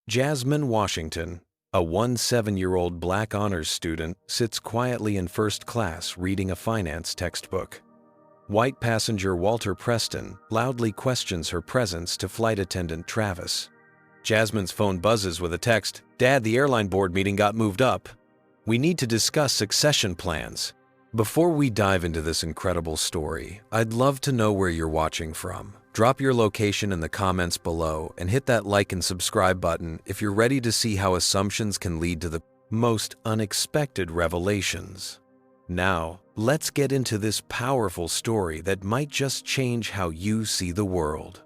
Jasmine Washington, a 17-year-old Black honors student, sits quietly in first class reading a finance textbook. White passenger Walter Preston loudly questions her presence to flight attendant Travis. Jasmine's phone buzzes with a text, "Dad, the airline board meeting got moved up. We need to discuss succession plans." Before we dive into this incredible story, I'd love to know where you're watching from. Drop your location in the comments below and hit that like and subscribe button if you're ready to see how assumptions can lead to the most unexpected revelations. Now, let's get into this powerful story that might just change how you see the world.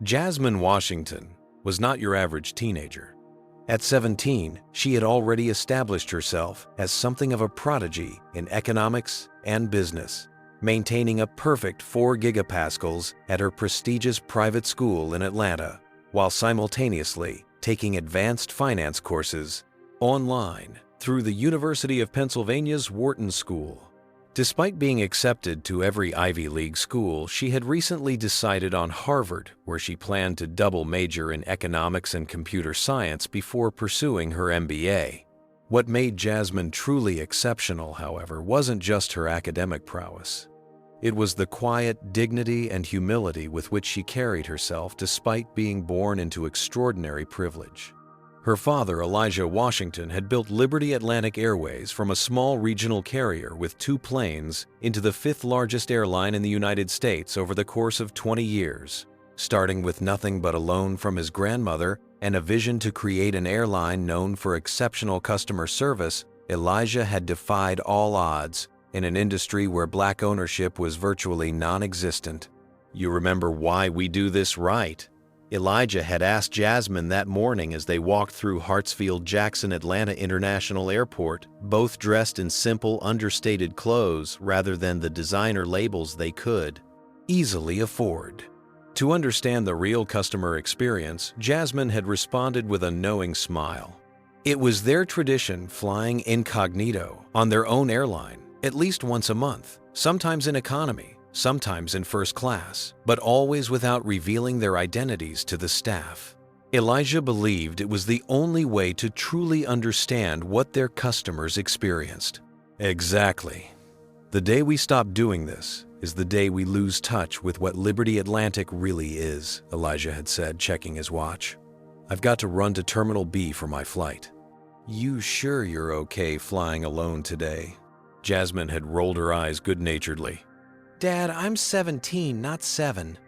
Jasmine Washington was not your average teenager. At 17, she had already established herself as something of a prodigy in economics and business, maintaining a perfect 4 gigapascals at her prestigious private school in Atlanta, while simultaneously taking advanced finance courses online through the University of Pennsylvania's Wharton School. Despite being accepted to every Ivy League school, she had recently decided on Harvard, where she planned to double major in economics and computer science before pursuing her MBA. What made Jasmine truly exceptional, however, wasn't just her academic prowess. It was the quiet dignity and humility with which she carried herself despite being born into extraordinary privilege. Her father, Elijah Washington, had built Liberty Atlantic Airways from a small regional carrier with 2 planes into the 5th largest airline in the United States over the course of 20 years. Starting with nothing but a loan from his grandmother and a vision to create an airline known for exceptional customer service, Elijah had defied all odds in an industry where Black ownership was virtually non-existent. "You remember why we do this, right?" Elijah had asked Jasmine that morning as they walked through Hartsfield-Jackson Atlanta International Airport, both dressed in simple, understated clothes rather than the designer labels they could easily afford. To understand the real customer experience, Jasmine had responded with a knowing smile. It was their tradition flying incognito on their own airline, at least once a month, sometimes in economy, sometimes in first class, but always without revealing their identities to the staff. Elijah believed it was the only way to truly understand what their customers experienced. Exactly. The day we stop doing this is the day we lose touch with what Liberty Atlantic really is, Elijah had said, checking his watch. "I've got to run to Terminal B for my flight." "You sure you're okay flying alone today?" Jasmine had rolled her eyes good-naturedly. "Dad, I'm 17, not 7.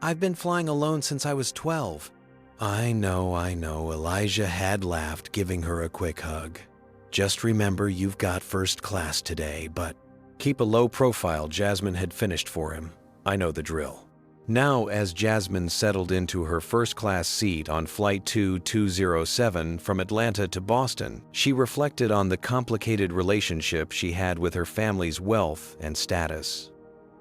I've been flying alone since I was 12. I know, Elijah had laughed, giving her a quick hug. "Just remember you've got first class today, but..." "Keep a low profile," Jasmine had finished for him. "I know the drill." Now, as Jasmine settled into her first-class seat on Flight 2207 from Atlanta to Boston, she reflected on the complicated relationship she had with her family's wealth and status.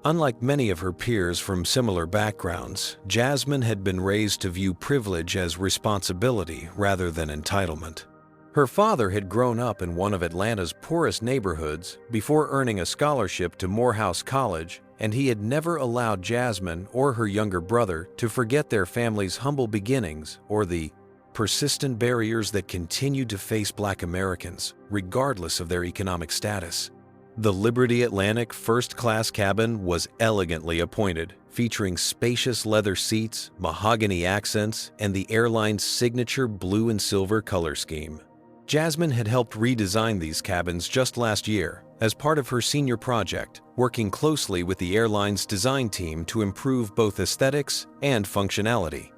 Unlike many of her peers from similar backgrounds, Jasmine had been raised to view privilege as responsibility rather than entitlement. Her father had grown up in one of Atlanta's poorest neighborhoods before earning a scholarship to Morehouse College, and he had never allowed Jasmine or her younger brother to forget their family's humble beginnings or the persistent barriers that continued to face Black Americans, regardless of their economic status. The Liberty Atlantic first-class cabin was elegantly appointed, featuring spacious leather seats, mahogany accents, and the airline's signature blue and silver color scheme. Jasmine had helped redesign these cabins just last year as part of her senior project, working closely with the airline's design team to improve both aesthetics and functionality.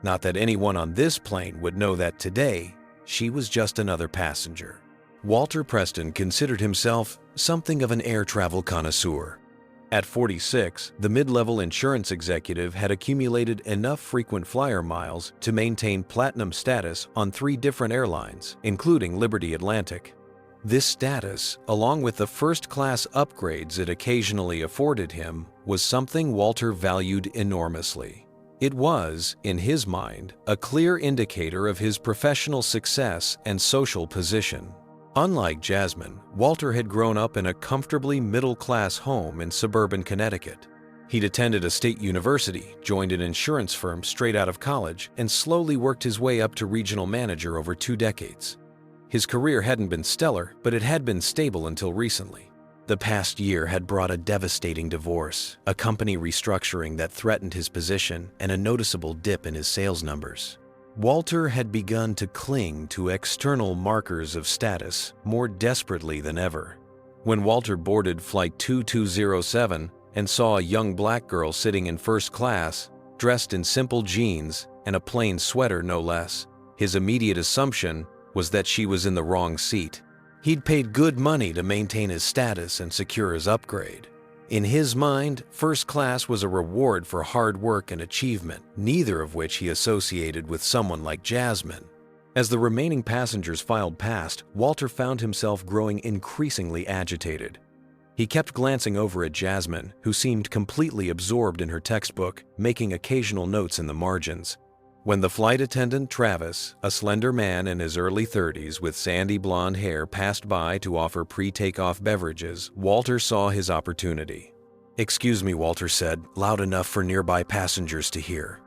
Not that anyone on this plane would know that today, she was just another passenger. Walter Preston considered himself something of an air travel connoisseur. At 46, the mid-level insurance executive had accumulated enough frequent flyer miles to maintain platinum status on 3 different airlines, including Liberty Atlantic. This status, along with the first-class upgrades it occasionally afforded him, was something Walter valued enormously. It was, in his mind, a clear indicator of his professional success and social position. Unlike Jasmine, Walter had grown up in a comfortably middle-class home in suburban Connecticut. He'd attended a state university, joined an insurance firm straight out of college, and slowly worked his way up to regional manager over 2 decades. His career hadn't been stellar, but it had been stable until recently. The past year had brought a devastating divorce, a company restructuring that threatened his position, and a noticeable dip in his sales numbers. Walter had begun to cling to external markers of status more desperately than ever. When Walter boarded Flight 2207 and saw a young black girl sitting in first class, dressed in simple jeans and a plain sweater no less, his immediate assumption was that she was in the wrong seat. He'd paid good money to maintain his status and secure his upgrade. In his mind, first class was a reward for hard work and achievement, neither of which he associated with someone like Jasmine. As the remaining passengers filed past, Walter found himself growing increasingly agitated. He kept glancing over at Jasmine, who seemed completely absorbed in her textbook, making occasional notes in the margins. When the flight attendant, Travis, a slender man in his early 30s with sandy blonde hair, passed by to offer pre-takeoff beverages, Walter saw his opportunity. "Excuse me," Walter said, loud enough for nearby passengers to hear.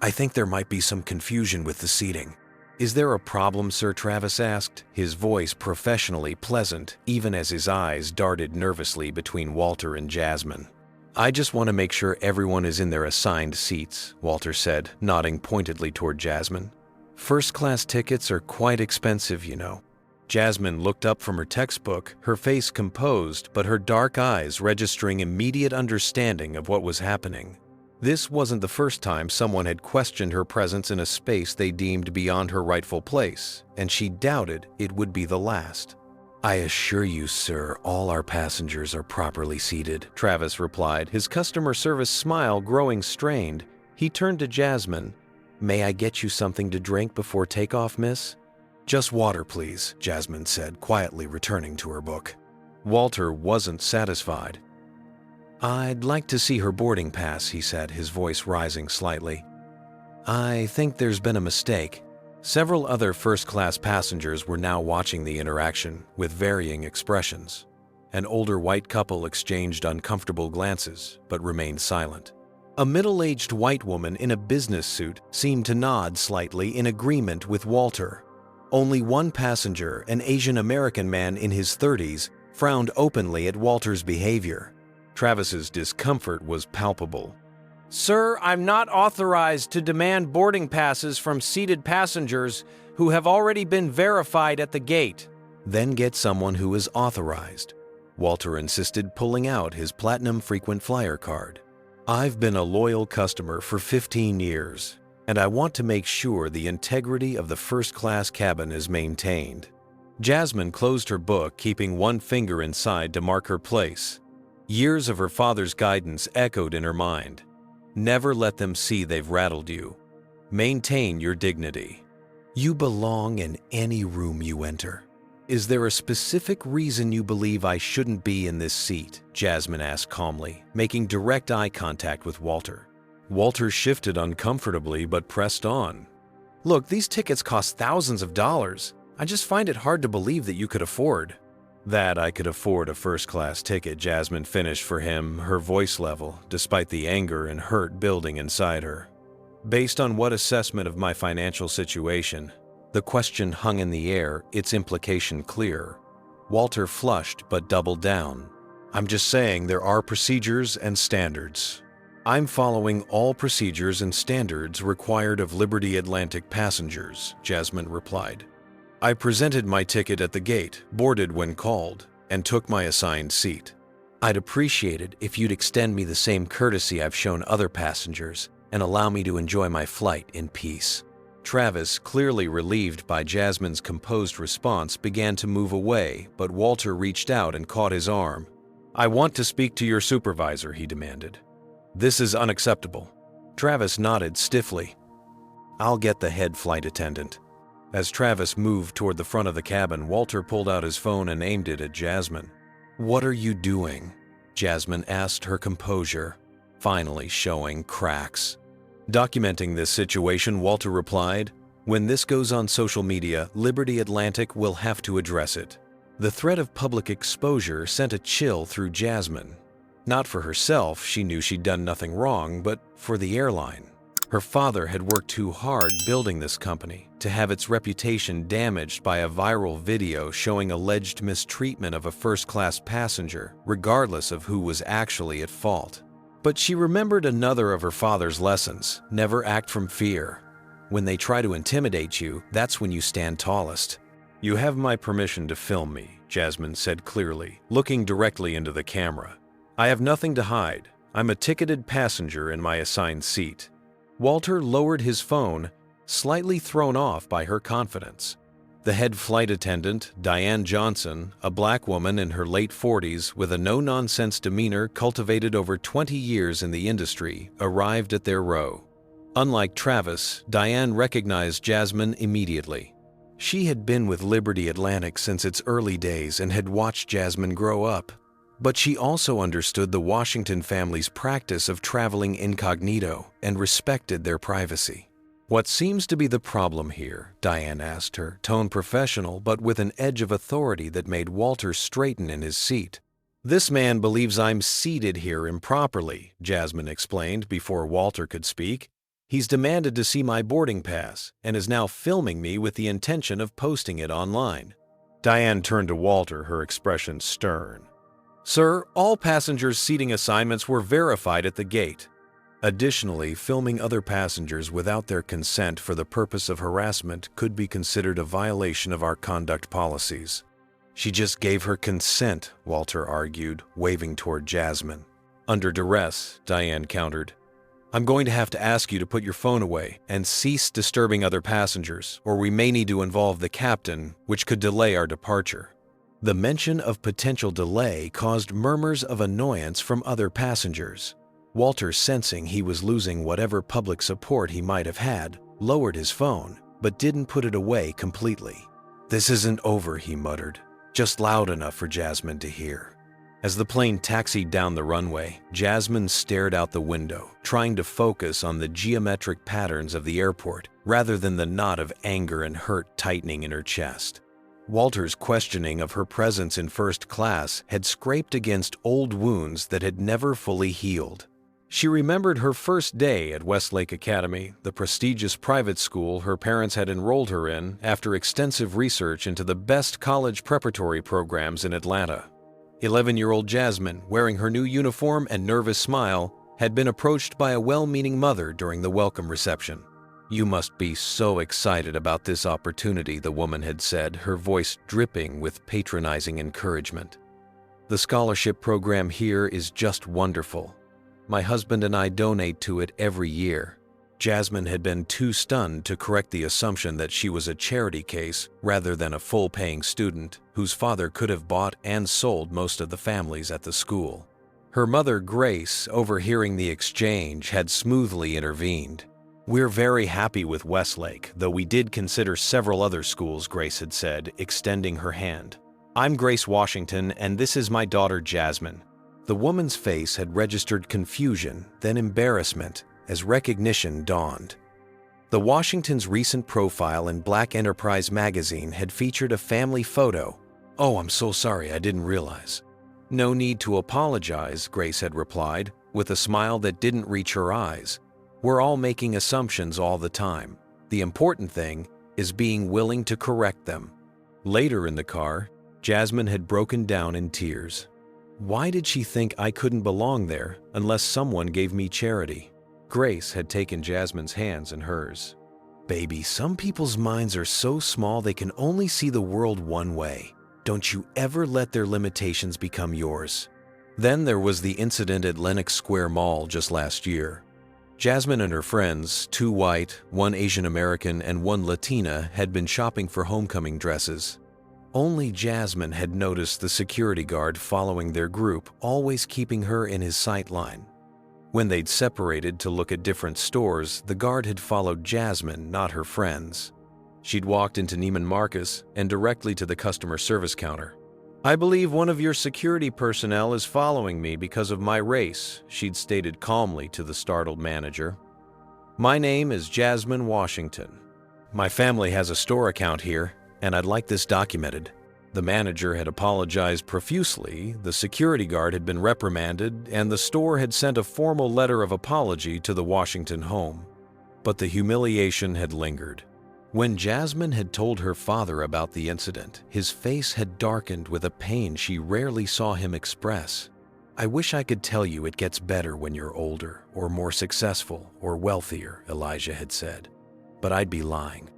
"I think there might be some confusion with the seating." "Is there a problem, sir?" Travis asked, his voice professionally pleasant, even as his eyes darted nervously between Walter and Jasmine. "I just want to make sure everyone is in their assigned seats," Walter said, nodding pointedly toward Jasmine. "First-class tickets are quite expensive, you know." Jasmine looked up from her textbook, her face composed, but her dark eyes registering immediate understanding of what was happening. This wasn't the first time someone had questioned her presence in a space they deemed beyond her rightful place, and she doubted it would be the last. "I assure you, sir, all our passengers are properly seated," Travis replied, his customer service smile growing strained. He turned to Jasmine. "May I get you something to drink before takeoff, miss?" "Just water, please," Jasmine said, quietly returning to her book. Walter wasn't satisfied. "I'd like to see her boarding pass," he said, his voice rising slightly. "I think there's been a mistake." Several other first-class passengers were now watching the interaction, with varying expressions. An older white couple exchanged uncomfortable glances, but remained silent. A middle-aged white woman in a business suit seemed to nod slightly in agreement with Walter. Only one passenger, an Asian-American man in his 30s, frowned openly at Walter's behavior. Travis's discomfort was palpable. "Sir, I'm not authorized to demand boarding passes from seated passengers who have already been verified at the gate." "Then get someone who is authorized." Walter insisted, pulling out his Platinum Frequent Flyer card. "I've been a loyal customer for 15 years, and I want to make sure the integrity of the first-class cabin is maintained." Jasmine closed her book, keeping one finger inside to mark her place. Years of her father's guidance echoed in her mind. Never let them see they've rattled you. Maintain your dignity. You belong in any room you enter. "Is there a specific reason you believe I shouldn't be in this seat?" Jasmine asked calmly, making direct eye contact with Walter. Walter shifted uncomfortably but pressed on. "Look, these tickets cost thousands of dollars. I just find it hard to believe that you could afford." "That I could afford a first-class ticket," Jasmine finished for him, her voice level, despite the anger and hurt building inside her. "Based on what assessment of my financial situation?" The question hung in the air, its implication clear. Walter flushed but doubled down. "I'm just saying there are procedures and standards. I'm following all procedures and standards required of Liberty Atlantic passengers," Jasmine replied. "I presented my ticket at the gate, boarded when called, and took my assigned seat. I'd appreciate it if you'd extend me the same courtesy I've shown other passengers and allow me to enjoy my flight in peace." Travis, clearly relieved by Jasmine's composed response, began to move away, but Walter reached out and caught his arm. "I want to speak to your supervisor," he demanded. "This is unacceptable." Travis nodded stiffly. "I'll get the head flight attendant." As Travis moved toward the front of the cabin, Walter pulled out his phone and aimed it at Jasmine. "What are you doing?" Jasmine asked, her composure finally showing cracks. Documenting this situation, Walter replied, "When this goes on social media, Liberty Atlantic will have to address it." The threat of public exposure sent a chill through Jasmine. Not for herself, she knew she'd done nothing wrong, but for the airline. Her father had worked too hard building this company to have its reputation damaged by a viral video showing alleged mistreatment of a first-class passenger, regardless of who was actually at fault. But she remembered another of her father's lessons: never act from fear. When they try to intimidate you, that's when you stand tallest. "You have my permission to film me," Jasmine said clearly, looking directly into the camera. "I have nothing to hide. I'm a ticketed passenger in my assigned seat." Walter lowered his phone, slightly thrown off by her confidence. The head flight attendant, Diane Johnson, a black woman in her late 40s with a no-nonsense demeanor cultivated over 20 years in the industry, arrived at their row. Unlike Travis, Diane recognized Jasmine immediately. She had been with Liberty Atlantic since its early days and had watched Jasmine grow up. But she also understood the Washington family's practice of traveling incognito and respected their privacy. "What seems to be the problem here?" Diane asked her, tone professional but with an edge of authority that made Walter straighten in his seat. "This man believes I'm seated here improperly," Jasmine explained before Walter could speak. "He's demanded to see my boarding pass and is now filming me with the intention of posting it online." Diane turned to Walter, her expression stern. "Sir, all passengers' seating assignments were verified at the gate. Additionally, filming other passengers without their consent for the purpose of harassment could be considered a violation of our conduct policies." "She just gave her consent," Walter argued, waving toward Jasmine. "Under duress," Diane countered. "I'm going to have to ask you to put your phone away and cease disturbing other passengers, or we may need to involve the captain, which could delay our departure." The mention of potential delay caused murmurs of annoyance from other passengers. Walter, sensing he was losing whatever public support he might have had, lowered his phone, but didn't put it away completely. "This isn't over," he muttered, just loud enough for Jasmine to hear. As the plane taxied down the runway, Jasmine stared out the window, trying to focus on the geometric patterns of the airport rather than the knot of anger and hurt tightening in her chest. Walter's questioning of her presence in first class had scraped against old wounds that had never fully healed. She remembered her first day at Westlake Academy, the prestigious private school her parents had enrolled her in after extensive research into the best college preparatory programs in Atlanta. 11-year-old Jasmine, wearing her new uniform and nervous smile, had been approached by a well-meaning mother during the welcome reception. "You must be so excited about this opportunity," the woman had said, her voice dripping with patronizing encouragement. "The scholarship program here is just wonderful. My husband and I donate to it every year." Jasmine had been too stunned to correct the assumption that she was a charity case rather than a full-paying student whose father could have bought and sold most of the families at the school. Her mother, Grace, overhearing the exchange, had smoothly intervened. "We're very happy with Westlake, though we did consider several other schools," Grace had said, extending her hand. "I'm Grace Washington, and this is my daughter Jasmine." The woman's face had registered confusion, then embarrassment, as recognition dawned. The Washington's recent profile in Black Enterprise magazine had featured a family photo. "Oh, I'm so sorry, I didn't realize." "No need to apologize," Grace had replied, with a smile that didn't reach her eyes. "We're all making assumptions all the time. The important thing is being willing to correct them." Later in the car, Jasmine had broken down in tears. Why did she think I couldn't belong there unless someone gave me charity? Grace had taken Jasmine's hands in hers. "Baby, some people's minds are so small they can only see the world one way. Don't you ever let their limitations become yours." Then there was the incident at Lenox Square Mall just last year. Jasmine and her friends, 2 white, 1 Asian American, and 1 Latina, had been shopping for homecoming dresses. Only Jasmine had noticed the security guard following their group, always keeping her in his sight line. When they'd separated to look at different stores, the guard had followed Jasmine, not her friends. She'd walked into Neiman Marcus and directly to the customer service counter. "I believe one of your security personnel is following me because of my race," she'd stated calmly to the startled manager. "My name is Jasmine Washington. My family has a store account here, and I'd like this documented." The manager had apologized profusely, the security guard had been reprimanded, and the store had sent a formal letter of apology to the Washington home. But the humiliation had lingered. When Jasmine had told her father about the incident, his face had darkened with a pain she rarely saw him express. "I wish I could tell you it gets better when you're older, or more successful, or wealthier," Elijah had said. "But I'd be lying.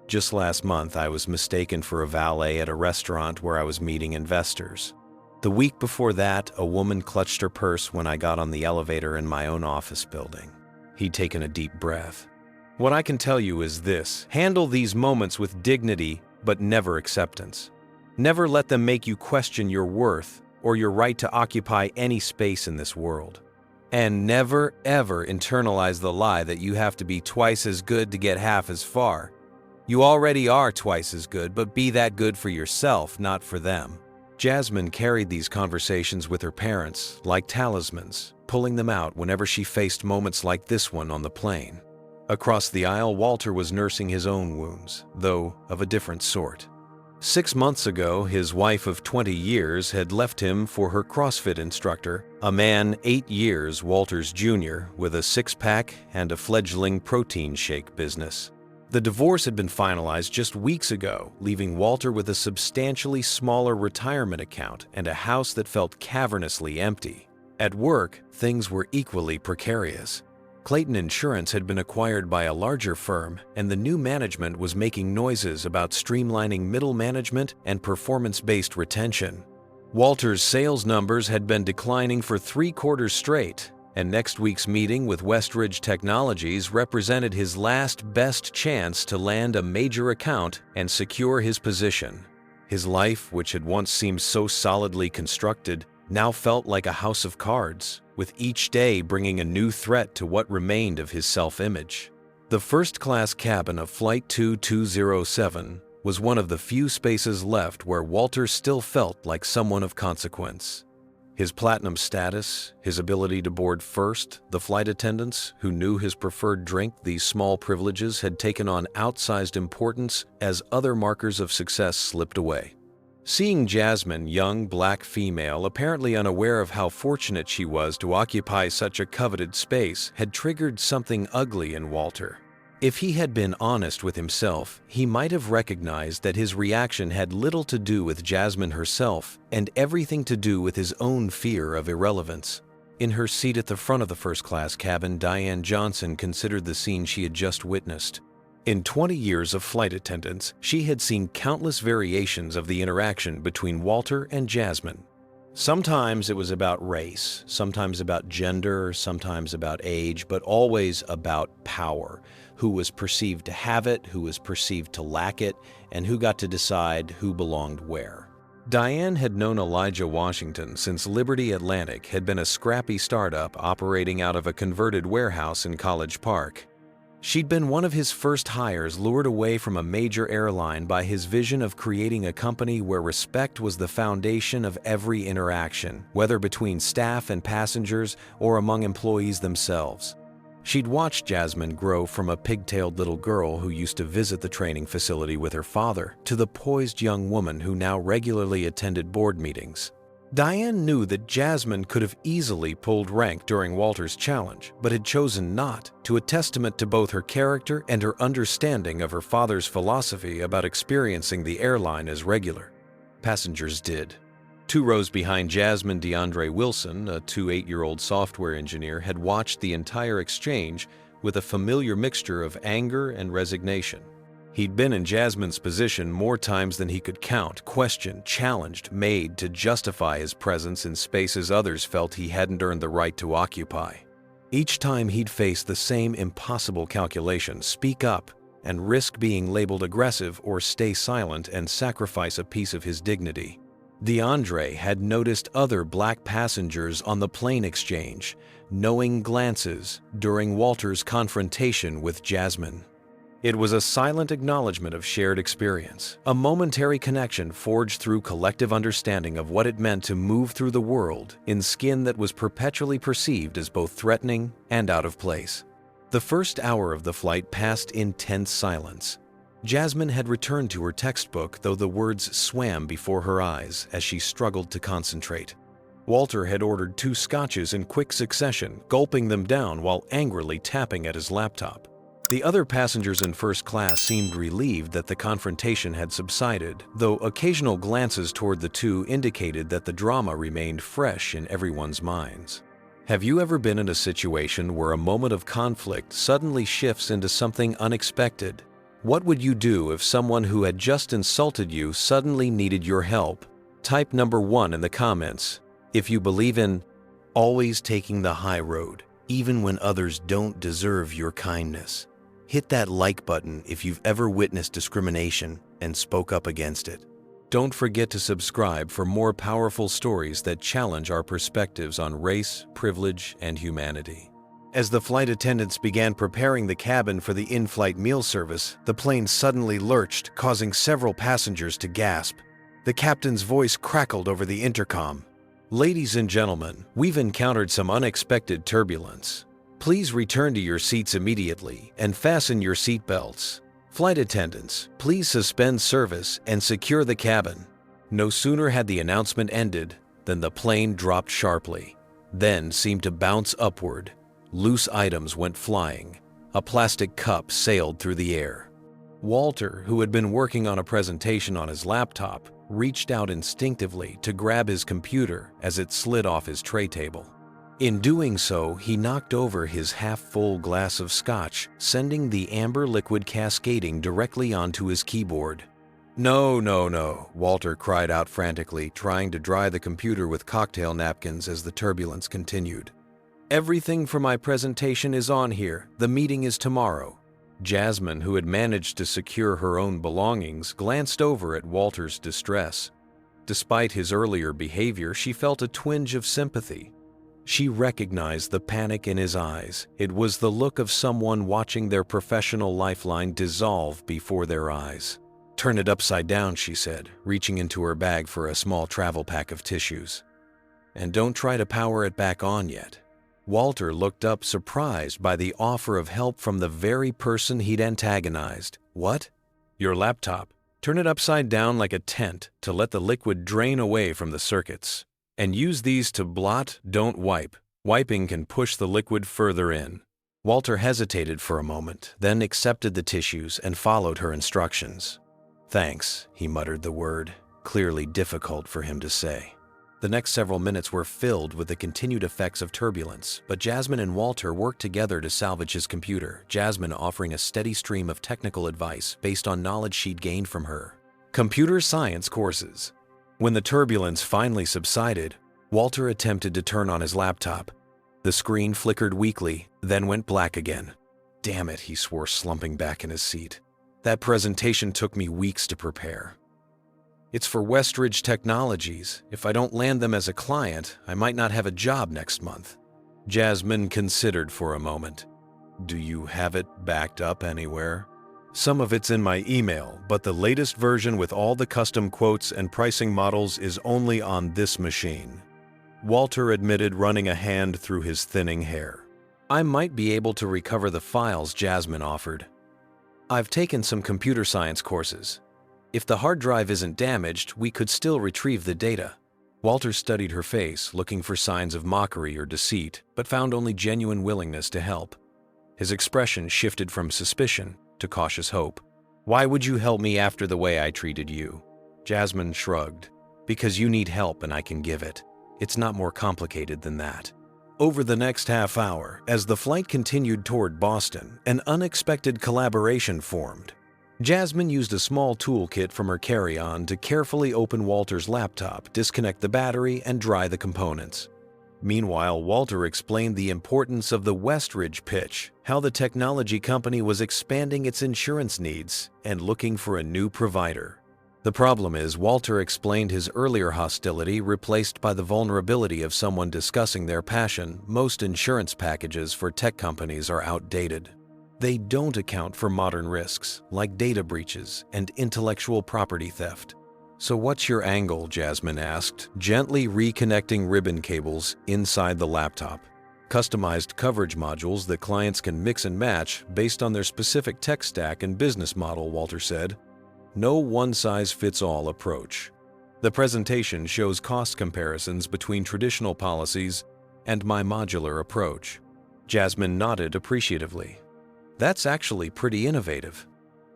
Just last month, I was mistaken for a valet at a restaurant where I was meeting investors. The week before that, a woman clutched her purse when I got on the elevator in my own office building." He'd taken a deep breath. "What I can tell you is this: handle these moments with dignity, but never acceptance. Never let them make you question your worth or your right to occupy any space in this world. And never, ever internalize the lie that you have to be twice as good to get half as far. You already are twice as good, but be that good for yourself, not for them." Jasmine carried these conversations with her parents like talismans, pulling them out whenever she faced moments like this one on the plane. Across the aisle, Walter was nursing his own wounds, though of a different sort. 6 months ago, his wife of 20 years had left him for her CrossFit instructor, a man 8 years Walter's junior with a six-pack and a fledgling protein shake business. The divorce had been finalized just weeks ago, leaving Walter with a substantially smaller retirement account and a house that felt cavernously empty. At work, things were equally precarious. Clayton Insurance had been acquired by a larger firm, and the new management was making noises about streamlining middle management and performance-based retention. Walter's sales numbers had been declining for 3 quarters straight, and next week's meeting with Westridge Technologies represented his last best chance to land a major account and secure his position. His life, which had once seemed so solidly constructed, now felt like a house of cards, with each day bringing a new threat to what remained of his self-image. The first-class cabin of Flight 2207 was one of the few spaces left where Walter still felt like someone of consequence. His platinum status, his ability to board first, the flight attendants who knew his preferred drink, these small privileges had taken on outsized importance as other markers of success slipped away. Seeing Jasmine, young black female, apparently unaware of how fortunate she was to occupy such a coveted space, had triggered something ugly in Walter. If he had been honest with himself, he might have recognized that his reaction had little to do with Jasmine herself and everything to do with his own fear of irrelevance. In her seat at the front of the first-class cabin, Diane Johnson considered the scene she had just witnessed. In 20 years of flight attendance, she had seen countless variations of the interaction between Walter and Jasmine. Sometimes it was about race, sometimes about gender, sometimes about age, but always about power. Who was perceived to have it, who was perceived to lack it, and who got to decide who belonged where. Diane had known Elijah Washington since Liberty Atlantic had been a scrappy startup operating out of a converted warehouse in College Park. She'd been one of his first hires, lured away from a major airline by his vision of creating a company where respect was the foundation of every interaction, whether between staff and passengers or among employees themselves. She'd watched Jasmine grow from a pigtailed little girl who used to visit the training facility with her father to the poised young woman who now regularly attended board meetings. Diane knew that Jasmine could have easily pulled rank during Walter's challenge, but had chosen not, to a testament to both her character and her understanding of her father's philosophy about experiencing the airline as regular. Passengers did. 2 rows behind Jasmine, DeAndre Wilson, a 28-year-old software engineer, had watched the entire exchange with a familiar mixture of anger and resignation. He'd been in Jasmine's position more times than he could count, questioned, challenged, made to justify his presence in spaces others felt he hadn't earned the right to occupy. Each time he'd face the same impossible calculation: speak up and risk being labeled aggressive, or stay silent and sacrifice a piece of his dignity. DeAndre had noticed other black passengers on the plane exchange, knowing glances during Walter's confrontation with Jasmine. It was a silent acknowledgement of shared experience, a momentary connection forged through collective understanding of what it meant to move through the world in skin that was perpetually perceived as both threatening and out of place. The first hour of the flight passed in tense silence. Jasmine had returned to her textbook, though the words swam before her eyes as she struggled to concentrate. Walter had ordered 2 scotches in quick succession, gulping them down while angrily tapping at his laptop. The other passengers in first class seemed relieved that the confrontation had subsided, though occasional glances toward the two indicated that the drama remained fresh in everyone's minds. Have you ever been in a situation where a moment of conflict suddenly shifts into something unexpected? What would you do if someone who had just insulted you suddenly needed your help? Type number 1 in the comments. If you believe in always taking the high road, even when others don't deserve your kindness. Hit that like button if you've ever witnessed discrimination and spoke up against it. Don't forget to subscribe for more powerful stories that challenge our perspectives on race, privilege, and humanity. As the flight attendants began preparing the cabin for the in-flight meal service, the plane suddenly lurched, causing several passengers to gasp. The captain's voice crackled over the intercom. Ladies and gentlemen, we've encountered some unexpected turbulence. Please return to your seats immediately and fasten your seat belts. Flight attendants, please suspend service and secure the cabin. No sooner had the announcement ended than the plane dropped sharply, then seemed to bounce upward. Loose items went flying. A plastic cup sailed through the air. Walter, who had been working on a presentation on his laptop, reached out instinctively to grab his computer as it slid off his tray table. In doing so, he knocked over his half-full glass of scotch, sending the amber liquid cascading directly onto his keyboard. "No, no, no," Walter cried out frantically, trying to dry the computer with cocktail napkins as the turbulence continued. "Everything for my presentation is on here. The meeting is tomorrow." Jasmine, who had managed to secure her own belongings, glanced over at Walter's distress. Despite his earlier behavior, she felt a twinge of sympathy. She recognized the panic in his eyes. It was the look of someone watching their professional lifeline dissolve before their eyes. "Turn it upside down," she said, reaching into her bag for a small travel pack of tissues. "And don't try to power it back on yet." Walter looked up, surprised by the offer of help from the very person he'd antagonized. "What?" "Your laptop. Turn it upside down like a tent to let the liquid drain away from the circuits. And use these to blot, don't wipe. Wiping can push the liquid further in." Walter hesitated for a moment, then accepted the tissues and followed her instructions. "Thanks," he muttered the word, clearly difficult for him to say. The next several minutes were filled with the continued effects of turbulence, but Jasmine and Walter worked together to salvage his computer, Jasmine offering a steady stream of technical advice based on knowledge she'd gained from her computer science courses. When the turbulence finally subsided, Walter attempted to turn on his laptop. The screen flickered weakly, then went black again. "Damn it," he swore, slumping back in his seat. "That presentation took me weeks to prepare. It's for Westridge Technologies. If I don't land them as a client, I might not have a job next month." Jasmine considered for a moment. "Do you have it backed up anywhere?" "Some of it's in my email, but the latest version with all the custom quotes and pricing models is only on this machine." Walter admitted, running a hand through his thinning hair. "I might be able to recover the files," Jasmine offered. "I've taken some computer science courses. If the hard drive isn't damaged, we could still retrieve the data." Walter studied her face, looking for signs of mockery or deceit, but found only genuine willingness to help. His expression shifted from suspicion to cautious hope. "Why would you help me after the way I treated you?" Jasmine shrugged. "Because you need help and I can give it. It's not more complicated than that." Over the next half hour, as the flight continued toward Boston, an unexpected collaboration formed. Jasmine used a small toolkit from her carry-on to carefully open Walter's laptop, disconnect the battery, and dry the components. Meanwhile, Walter explained the importance of the Westridge pitch, how the technology company was expanding its insurance needs and looking for a new provider. The problem is, Walter explained his earlier hostility replaced by the vulnerability of someone discussing their passion. Most insurance packages for tech companies are outdated. They don't account for modern risks, like data breaches and intellectual property theft. "So what's your angle?" Jasmine asked, gently reconnecting ribbon cables inside the laptop. customized coverage modules that clients can mix and match based on their specific tech stack and business model, Walter said. No one-size-fits-all approach. The presentation shows cost comparisons between traditional policies and my modular approach. Jasmine nodded appreciatively. That's actually pretty innovative.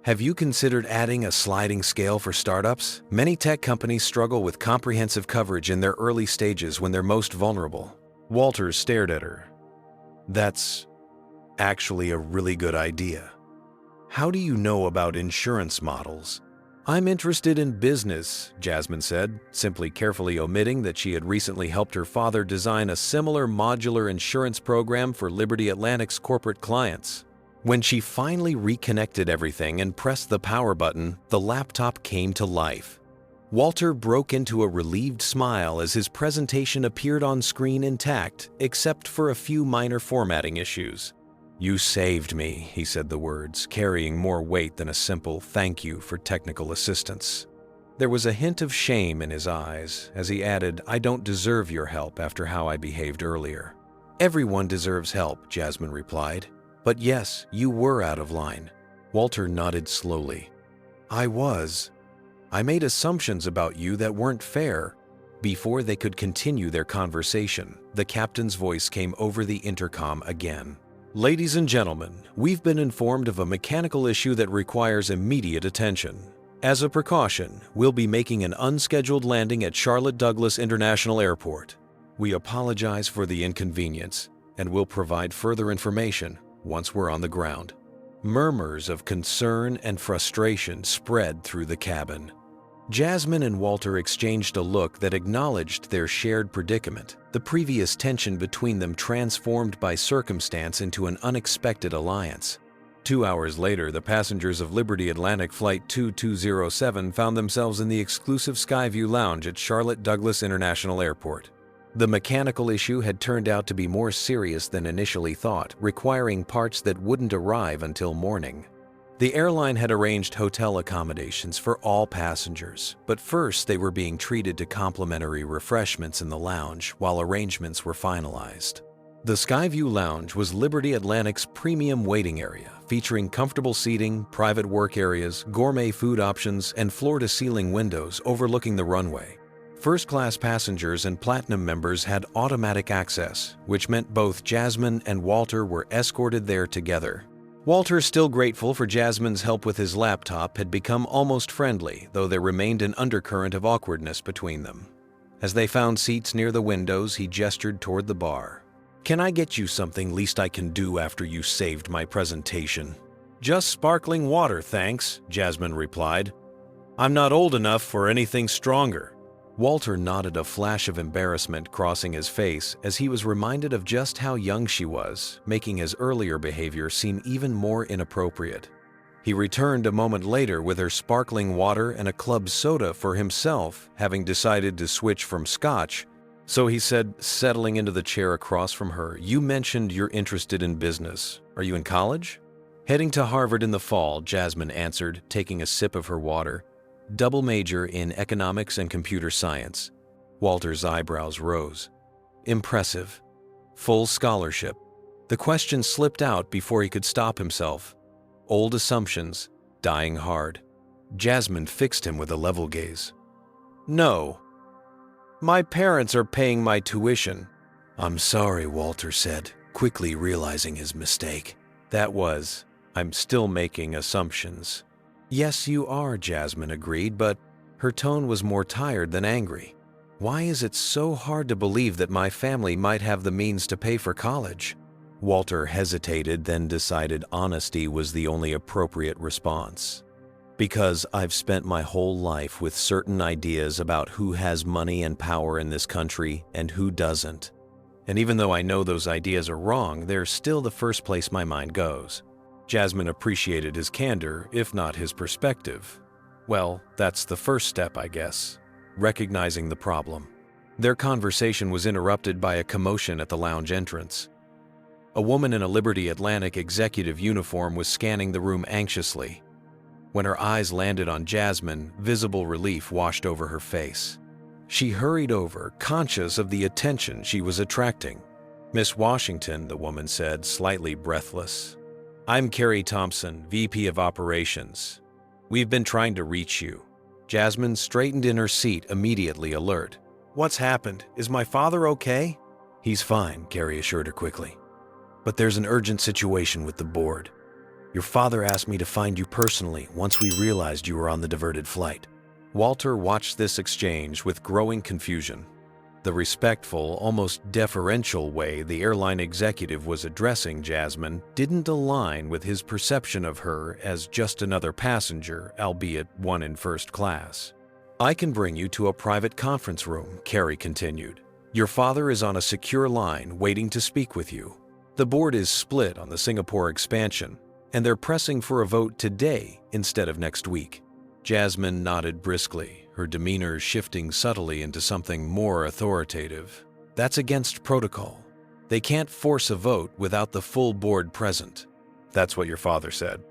Have you considered adding a sliding scale for startups? Many tech companies struggle with comprehensive coverage in their early stages when they're most vulnerable. Walter stared at her. That's actually a really good idea. How do you know about insurance models? I'm interested in business, Jasmine said, simply carefully omitting that she had recently helped her father design a similar modular insurance program for Liberty Atlantic's corporate clients. When she finally reconnected everything and pressed the power button, the laptop came to life. Walter broke into a relieved smile as his presentation appeared on screen intact, except for a few minor formatting issues. You saved me, he said the words, carrying more weight than a simple thank you for technical assistance. There was a hint of shame in his eyes as he added, I don't deserve your help after how I behaved earlier. Everyone deserves help, Jasmine replied. But yes, you were out of line. Walter nodded slowly. I was. I made assumptions about you that weren't fair. Before they could continue their conversation, the captain's voice came over the intercom again. Ladies and gentlemen, we've been informed of a mechanical issue that requires immediate attention. As a precaution, we'll be making an unscheduled landing at Charlotte Douglas International Airport. We apologize for the inconvenience, and will provide further information once we're on the ground. Murmurs of concern and frustration spread through the cabin. Jasmine and Walter exchanged a look that acknowledged their shared predicament, the previous tension between them transformed by circumstance into an unexpected alliance. 2 hours later, the passengers of Liberty Atlantic Flight 2207 found themselves in the exclusive Skyview Lounge at Charlotte Douglas International Airport. The mechanical issue had turned out to be more serious than initially thought, requiring parts that wouldn't arrive until morning. The airline had arranged hotel accommodations for all passengers, but first they were being treated to complimentary refreshments in the lounge while arrangements were finalized. The Skyview Lounge was Liberty Atlantic's premium waiting area, featuring comfortable seating, private work areas, gourmet food options, and floor-to-ceiling windows overlooking the runway. First-class passengers and Platinum members had automatic access, which meant both Jasmine and Walter were escorted there together. Walter, still grateful for Jasmine's help with his laptop, had become almost friendly, though there remained an undercurrent of awkwardness between them. As they found seats near the windows, he gestured toward the bar. Can I get you something least I can do after you saved my presentation? Just sparkling water, thanks, Jasmine replied. I'm not old enough for anything stronger. Walter nodded, a flash of embarrassment crossing his face as he was reminded of just how young she was, making his earlier behavior seem even more inappropriate. He returned a moment later with her sparkling water and a club soda for himself, having decided to switch from scotch. So he said, settling into the chair across from her, You mentioned you're interested in business. Are you in college? Heading to Harvard in the fall, Jasmine answered, taking a sip of her water. Double major in economics and computer science. Walter's eyebrows rose. Impressive. Full scholarship. The question slipped out before he could stop himself. Old assumptions, dying hard. Jasmine fixed him with a level gaze. No. My parents are paying my tuition. I'm sorry, Walter said, quickly realizing his mistake. I'm still making assumptions. Yes, you are, Jasmine agreed, but her tone was more tired than angry. Why is it so hard to believe that my family might have the means to pay for college? Walter hesitated, then decided honesty was the only appropriate response. Because I've spent my whole life with certain ideas about who has money and power in this country and who doesn't. And even though I know those ideas are wrong, they're still the first place my mind goes. Jasmine appreciated his candor, if not his perspective. Well, that's the first step, I guess. Recognizing the problem. Their conversation was interrupted by a commotion at the lounge entrance. A woman in a Liberty Atlantic executive uniform was scanning the room anxiously. When her eyes landed on Jasmine, visible relief washed over her face. She hurried over, conscious of the attention she was attracting. "Miss Washington," the woman said, slightly breathless. "I'm Carrie Thompson, VP of Operations. We've been trying to reach you." Jasmine straightened in her seat, immediately alert. "What's happened? Is my father okay?" "He's fine," Carrie assured her quickly. "But there's an urgent situation with the board. Your father asked me to find you personally once we realized you were on the diverted flight." Walter watched this exchange with growing confusion. The respectful, almost deferential way the airline executive was addressing Jasmine didn't align with his perception of her as just another passenger, albeit one in first class. "I can bring you to a private conference room," Carrie continued. "Your father is on a secure line waiting to speak with you. The board is split on the Singapore expansion, and they're pressing for a vote today instead of next week." Jasmine nodded briskly, her demeanor shifting subtly into something more authoritative. "That's against protocol. They can't force a vote without the full board present." "That's what your father said."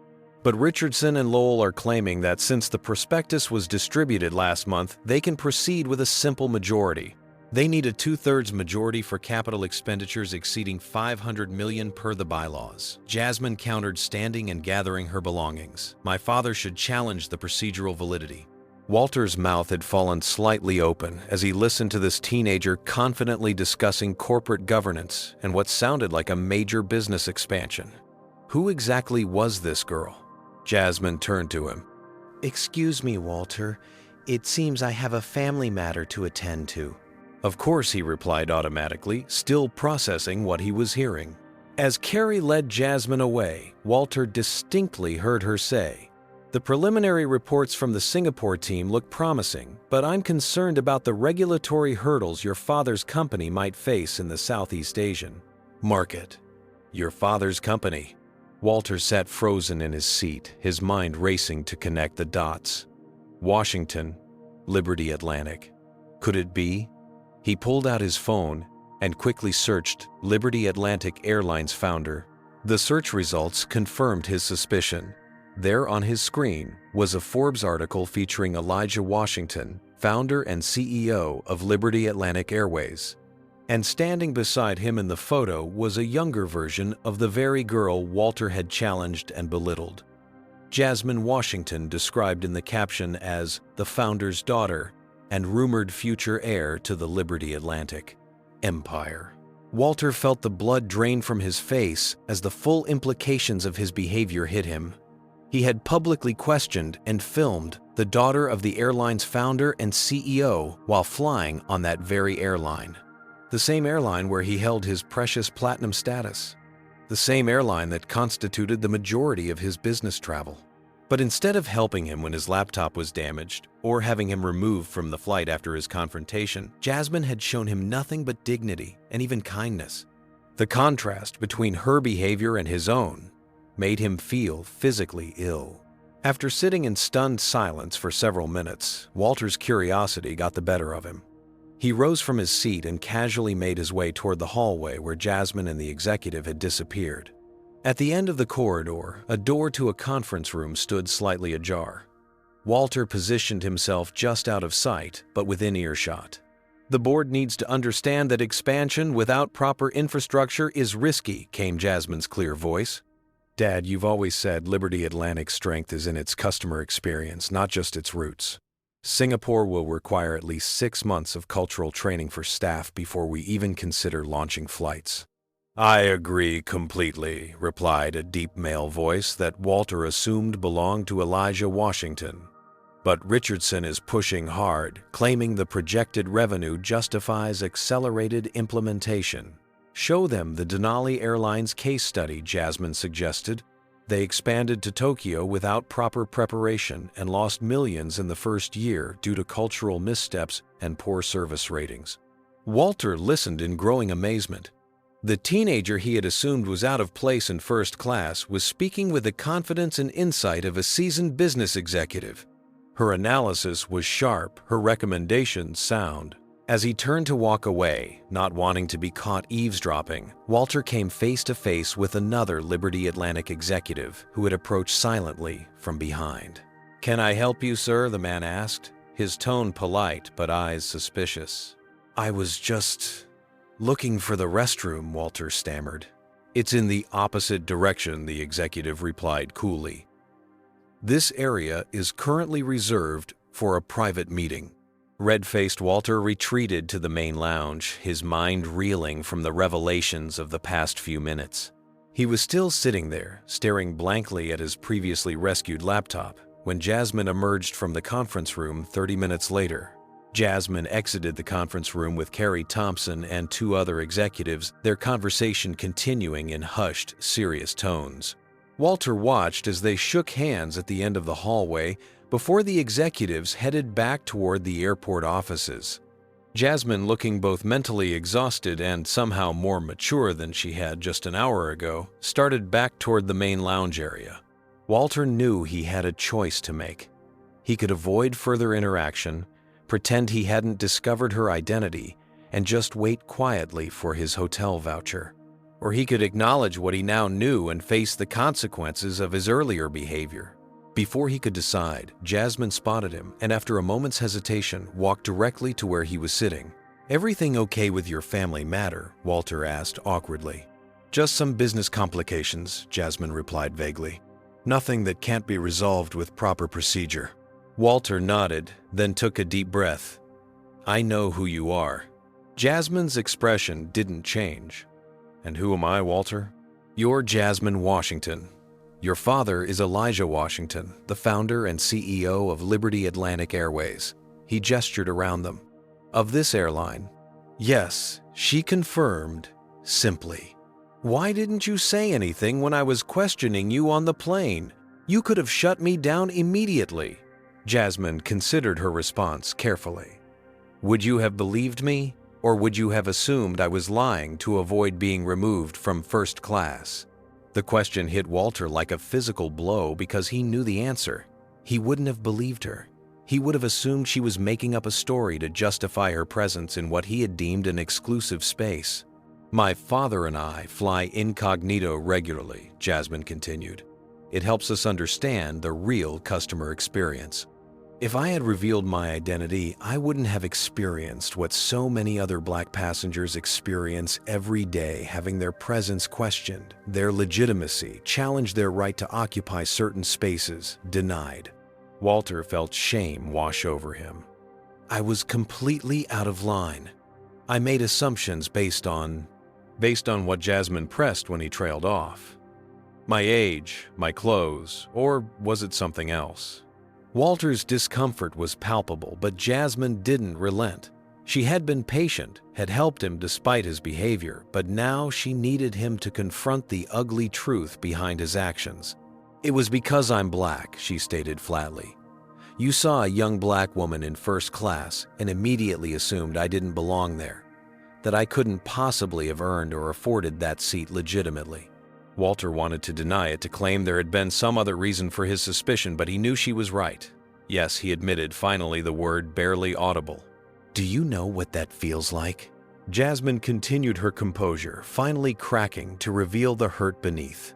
But Richardson and Lowell are claiming that since the prospectus was distributed last month, they can proceed with a simple majority. They need a 2/3 majority for capital expenditures exceeding $500 million per the bylaws. Jasmine countered, standing and gathering her belongings. "My father should challenge the procedural validity." Walter's mouth had fallen slightly open as he listened to this teenager confidently discussing corporate governance and what sounded like a major business expansion. Who exactly was this girl? Jasmine turned to him. "Excuse me, Walter. It seems I have a family matter to attend to." "Of course," he replied automatically, still processing what he was hearing. As Carrie led Jasmine away, Walter distinctly heard her say, "The preliminary reports from the Singapore team look promising, but I'm concerned about the regulatory hurdles your father's company might face in the Southeast Asian market." Your father's company? Walter sat frozen in his seat, his mind racing to connect the dots. Washington, Liberty Atlantic. Could it be? He pulled out his phone and quickly searched Liberty Atlantic Airlines founder. The search results confirmed his suspicion. There on his screen was a Forbes article featuring Elijah Washington, founder and CEO of Liberty Atlantic Airways. And standing beside him in the photo was a younger version of the very girl Walter had challenged and belittled. Jasmine Washington, described in the caption as the founder's daughter and rumored future heir to the Liberty Atlantic empire. Walter felt the blood drain from his face as the full implications of his behavior hit him. He had publicly questioned and filmed the daughter of the airline's founder and CEO while flying on that very airline. The same airline where he held his precious platinum status. The same airline that constituted the majority of his business travel. But instead of helping him when his laptop was damaged, or having him removed from the flight after his confrontation, Jasmine had shown him nothing but dignity and even kindness. The contrast between her behavior and his own made him feel physically ill. After sitting in stunned silence for several minutes, Walter's curiosity got the better of him. He rose from his seat and casually made his way toward the hallway where Jasmine and the executive had disappeared. At the end of the corridor, a door to a conference room stood slightly ajar. Walter positioned himself just out of sight, but within earshot. "The board needs to understand that expansion without proper infrastructure is risky," came Jasmine's clear voice. "Dad, you've always said Liberty Atlantic's strength is in its customer experience, not just its routes. Singapore will require at least 6 months of cultural training for staff before we even consider launching flights." "I agree completely," replied a deep male voice that Walter assumed belonged to Elijah Washington. "But Richardson is pushing hard, claiming the projected revenue justifies accelerated implementation." "Show them the Denali Airlines case study," Jasmine suggested. "They expanded to Tokyo without proper preparation and lost millions in the first year due to cultural missteps and poor service ratings." Walter listened in growing amazement. The teenager he had assumed was out of place in first class was speaking with the confidence and insight of a seasoned business executive. Her analysis was sharp, her recommendations sound. As he turned to walk away, not wanting to be caught eavesdropping, Walter came face to face with another Liberty Atlantic executive who had approached silently from behind. "Can I help you, sir?" the man asked, his tone polite but eyes suspicious. "I was just..." "Looking for the restroom," Walter stammered. "It's in the opposite direction," the executive replied coolly. "This area is currently reserved for a private meeting." Red-faced Walter retreated to the main lounge, his mind reeling from the revelations of the past few minutes. He was still sitting there, staring blankly at his previously rescued laptop, when Jasmine emerged from the conference room 30 minutes later. Jasmine exited the conference room with Carrie Thompson and 2 other executives, their conversation continuing in hushed, serious tones. Walter watched as they shook hands at the end of the hallway before the executives headed back toward the airport offices. Jasmine, looking both mentally exhausted and somehow more mature than she had just an hour ago, started back toward the main lounge area. Walter knew he had a choice to make. He could avoid further interaction, pretend he hadn't discovered her identity, and just wait quietly for his hotel voucher. Or he could acknowledge what he now knew and face the consequences of his earlier behavior. Before he could decide, Jasmine spotted him and after a moment's hesitation walked directly to where he was sitting. "Everything okay with your family matter?" Walter asked awkwardly. "Just some business complications," Jasmine replied vaguely. "Nothing that can't be resolved with proper procedure." Walter nodded, then took a deep breath. "I know who you are." Jasmine's expression didn't change. "And who am I, Walter?" "You're Jasmine Washington. Your father is Elijah Washington, the founder and CEO of Liberty Atlantic Airways." He gestured around them. "Of this airline." "Yes," she confirmed, simply. "Why didn't you say anything when I was questioning you on the plane? You could have shut me down immediately." Jasmine considered her response carefully. "Would you have believed me, or would you have assumed I was lying to avoid being removed from first class?" The question hit Walter like a physical blow because he knew the answer. He wouldn't have believed her. He would have assumed she was making up a story to justify her presence in what he had deemed an exclusive space. "My father and I fly incognito regularly," Jasmine continued. "It helps us understand the real customer experience. If I had revealed my identity, I wouldn't have experienced what so many other Black passengers experience every day, having their presence questioned, their legitimacy challenged, their right to occupy certain spaces denied." Walter felt shame wash over him. "I was completely out of line. I made assumptions based on what Jasmine pressed when he trailed off. My age, my clothes, or was it something else?" Walter's discomfort was palpable, but Jasmine didn't relent. She had been patient, had helped him despite his behavior, but now she needed him to confront the ugly truth behind his actions. "It was because I'm Black," she stated flatly. "You saw a young Black woman in first class and immediately assumed I didn't belong there, that I couldn't possibly have earned or afforded that seat legitimately." Walter wanted to deny it, to claim there had been some other reason for his suspicion, but he knew she was right. "Yes," he admitted, finally, the word barely audible. "Do you know what that feels like?" Jasmine continued her composure, finally cracking to reveal the hurt beneath.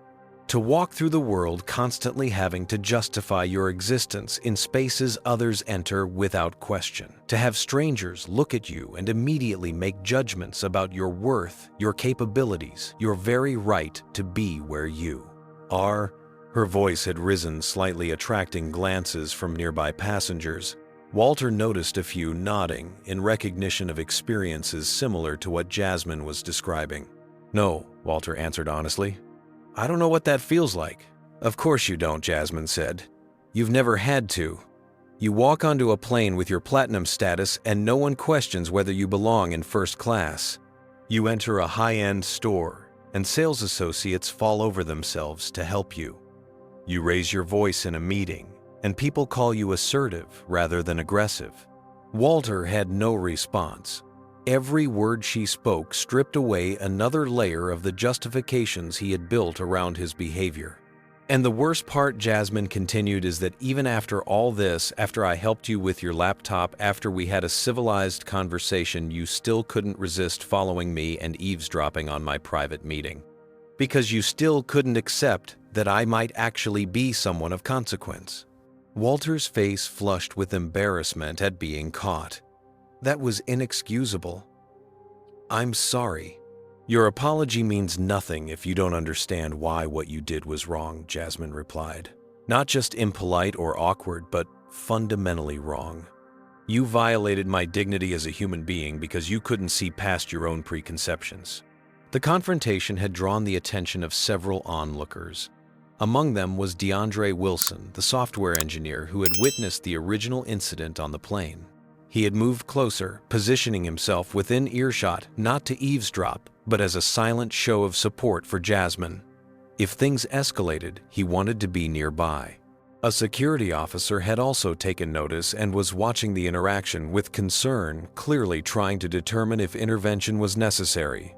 "To walk through the world constantly having to justify your existence in spaces others enter without question. To have strangers look at you and immediately make judgments about your worth, your capabilities, your very right to be where you are." Her voice had risen slightly, attracting glances from nearby passengers. Walter noticed a few nodding in recognition of experiences similar to what Jasmine was describing. "No," Walter answered honestly. "I don't know what that feels like." "Of course you don't," Jasmine said. "You've never had to. You walk onto a plane with your platinum status and no one questions whether you belong in first class. You enter a high-end store and sales associates fall over themselves to help you. You raise your voice in a meeting and people call you assertive rather than aggressive." Walter had no response. Every word she spoke stripped away another layer of the justifications he had built around his behavior. "And the worst part," Jasmine continued, "is that even after all this, after I helped you with your laptop, after we had a civilized conversation, you still couldn't resist following me and eavesdropping on my private meeting. Because you still couldn't accept that I might actually be someone of consequence." Walter's face flushed with embarrassment at being caught. That was inexcusable. I'm sorry. Your apology means nothing if you don't understand why what you did was wrong, Jasmine replied. Not just impolite or awkward, but fundamentally wrong. You violated my dignity as a human being because you couldn't see past your own preconceptions. The confrontation had drawn the attention of several onlookers. Among them was DeAndre Wilson, the software engineer who had witnessed the original incident on the plane. He had moved closer, positioning himself within earshot, not to eavesdrop, but as a silent show of support for Jasmine. If things escalated, he wanted to be nearby. A security officer had also taken notice and was watching the interaction with concern, clearly trying to determine if intervention was necessary.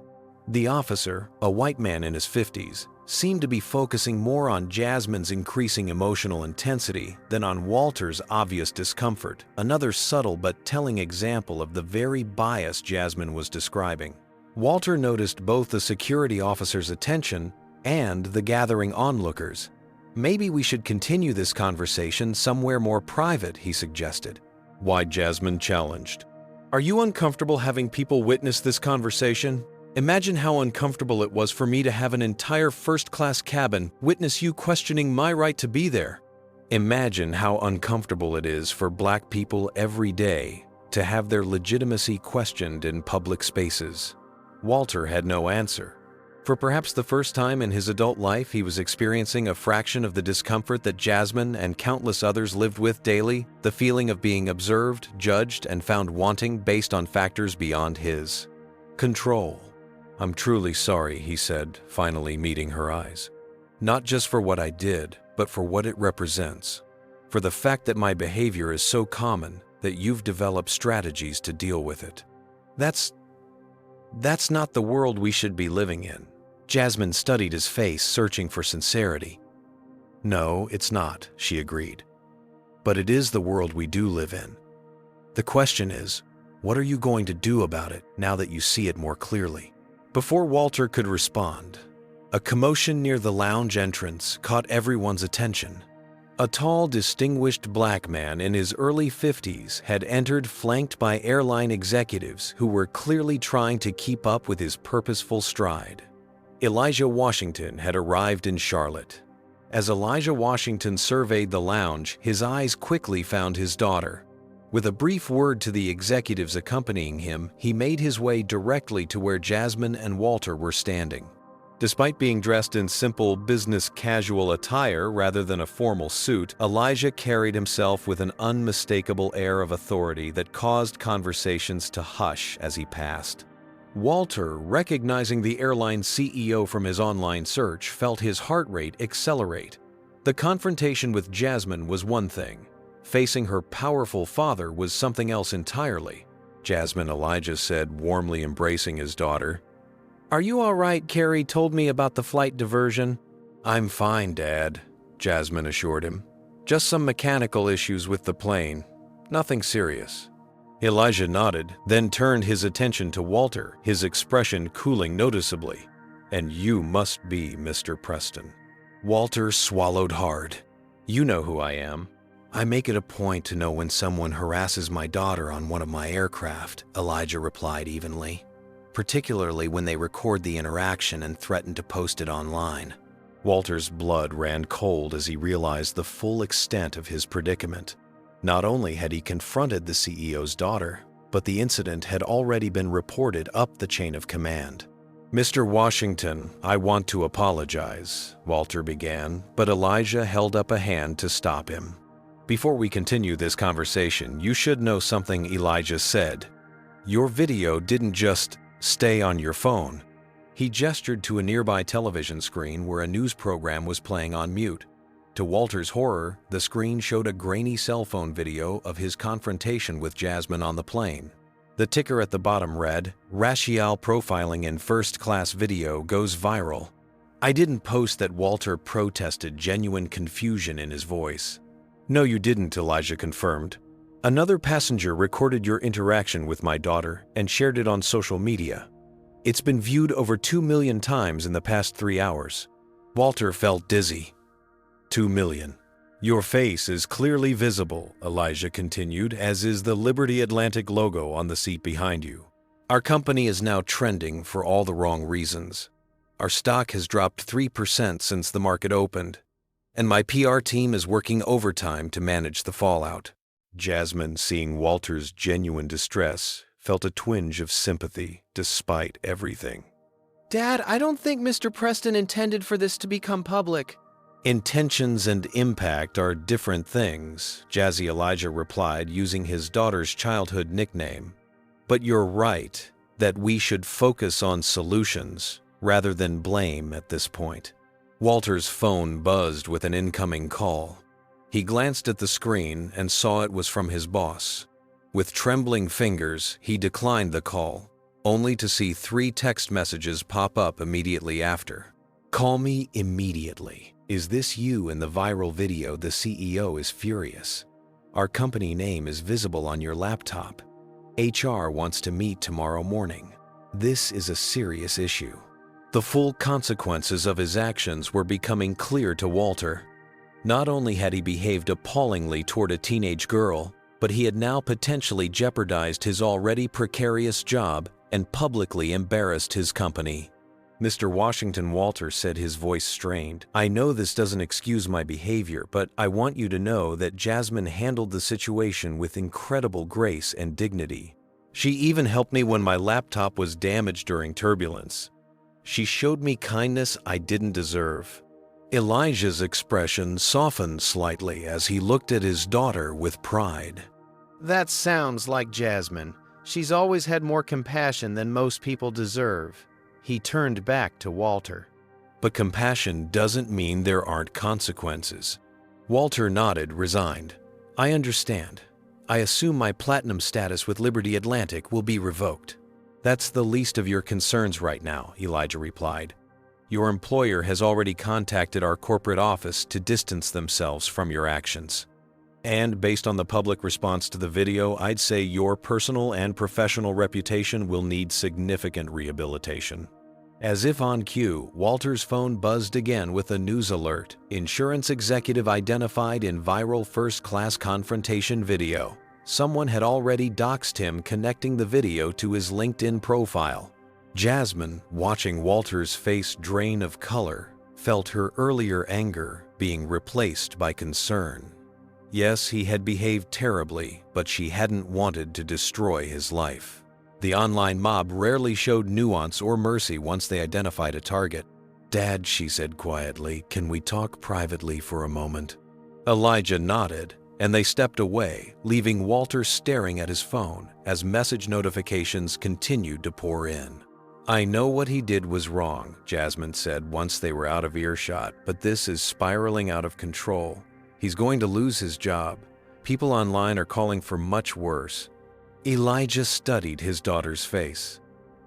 The officer, a white man in his 50s, seemed to be focusing more on Jasmine's increasing emotional intensity than on Walter's obvious discomfort, another subtle but telling example of the very bias Jasmine was describing. Walter noticed both the security officer's attention and the gathering onlookers. Maybe we should continue this conversation somewhere more private, he suggested. Why? Jasmine challenged. Are you uncomfortable having people witness this conversation? Imagine how uncomfortable it was for me to have an entire first-class cabin witness you questioning my right to be there. Imagine how uncomfortable it is for Black people every day to have their legitimacy questioned in public spaces. Walter had no answer. For perhaps the first time in his adult life, he was experiencing a fraction of the discomfort that Jasmine and countless others lived with daily, the feeling of being observed, judged, and found wanting based on factors beyond his control. I'm truly sorry, he said, finally meeting her eyes. Not just for what I did, but for what it represents. For the fact that my behavior is so common that you've developed strategies to deal with it. That's not the world we should be living in. Jasmine studied his face, searching for sincerity. No, it's not, she agreed. But it is the world we do live in. The question is, what are you going to do about it now that you see it more clearly? Before Walter could respond, a commotion near the lounge entrance caught everyone's attention. A tall, distinguished Black man in his early 50s had entered, flanked by airline executives who were clearly trying to keep up with his purposeful stride. Elijah Washington had arrived in Charlotte. As Elijah Washington surveyed the lounge, his eyes quickly found his daughter. With a brief word to the executives accompanying him, he made his way directly to where Jasmine and Walter were standing. Despite being dressed in simple business casual attire rather than a formal suit, Elijah carried himself with an unmistakable air of authority that caused conversations to hush as he passed. Walter, recognizing the airline CEO from his online search, felt his heart rate accelerate. The confrontation with Jasmine was one thing. Facing her powerful father was something else entirely. Jasmine, Elijah said, warmly embracing his daughter. Are you all right? Carrie told me about the flight diversion. I'm fine, Dad, Jasmine assured him. Just some mechanical issues with the plane. Nothing serious. Elijah nodded, then turned his attention to Walter, his expression cooling noticeably. And you must be Mr. Preston. Walter swallowed hard. You know who I am. I make it a point to know when someone harasses my daughter on one of my aircraft, Elijah replied evenly. Particularly when they record the interaction and threaten to post it online. Walter's blood ran cold as he realized the full extent of his predicament. Not only had he confronted the CEO's daughter, but the incident had already been reported up the chain of command. Mr. Washington, I want to apologize, Walter began, but Elijah held up a hand to stop him. Before we continue this conversation, you should know something, Elijah said. Your video didn't just stay on your phone. He gestured to a nearby television screen where a news program was playing on mute. To Walter's horror, the screen showed a grainy cell phone video of his confrontation with Jasmine on the plane. The ticker at the bottom read, Racial profiling in first-class video goes viral. I didn't post that, Walter protested, genuine confusion in his voice. No, you didn't, Elijah confirmed. Another passenger recorded your interaction with my daughter and shared it on social media. It's been viewed over 2 million times in the past 3 hours. Walter felt dizzy. 2 million. Your face is clearly visible, Elijah continued, as is the Liberty Atlantic logo on the seat behind you. Our company is now trending for all the wrong reasons. Our stock has dropped 3% since the market opened, and my PR team is working overtime to manage the fallout." Jasmine, seeing Walter's genuine distress, felt a twinge of sympathy despite everything. "Dad, I don't think Mr. Preston intended for this to become public." "Intentions and impact are different things," Jazzy Elijah replied using his daughter's childhood nickname. "But you're right that we should focus on solutions rather than blame at this point." Walter's phone buzzed with an incoming call. He glanced at the screen and saw it was from his boss. With trembling fingers, he declined the call, only to see 3 text messages pop up immediately after. "Call me immediately. Is this you in the viral video? The CEO is furious. Our company name is visible on your laptop. HR wants to meet tomorrow morning. This is a serious issue." The full consequences of his actions were becoming clear to Walter. Not only had he behaved appallingly toward a teenage girl, but he had now potentially jeopardized his already precarious job and publicly embarrassed his company. "Mr. Washington," Walter said, his voice strained, "I know this doesn't excuse my behavior, but I want you to know that Jasmine handled the situation with incredible grace and dignity. She even helped me when my laptop was damaged during turbulence. She showed me kindness I didn't deserve." Elijah's expression softened slightly as he looked at his daughter with pride. "That sounds like Jasmine. She's always had more compassion than most people deserve." He turned back to Walter. "But compassion doesn't mean there aren't consequences." Walter nodded, resigned. "I understand. I assume my platinum status with Liberty Atlantic will be revoked." "That's the least of your concerns right now," Elijah replied. "Your employer has already contacted our corporate office to distance themselves from your actions. And based on the public response to the video, I'd say your personal and professional reputation will need significant rehabilitation." As if on cue, Walter's phone buzzed again with a news alert. Insurance executive identified in viral first-class confrontation video. Someone had already doxed him, connecting the video to his LinkedIn profile. Jasmine, watching Walter's face drain of color, felt her earlier anger being replaced by concern. Yes, he had behaved terribly, but she hadn't wanted to destroy his life. The online mob rarely showed nuance or mercy once they identified a target. "Dad," she said quietly, "can we talk privately for a moment?" Elijah nodded, and they stepped away, leaving Walter staring at his phone as message notifications continued to pour in. "I know what he did was wrong," Jasmine said once they were out of earshot, "but this is spiraling out of control. He's going to lose his job. People online are calling for much worse." Elijah studied his daughter's face.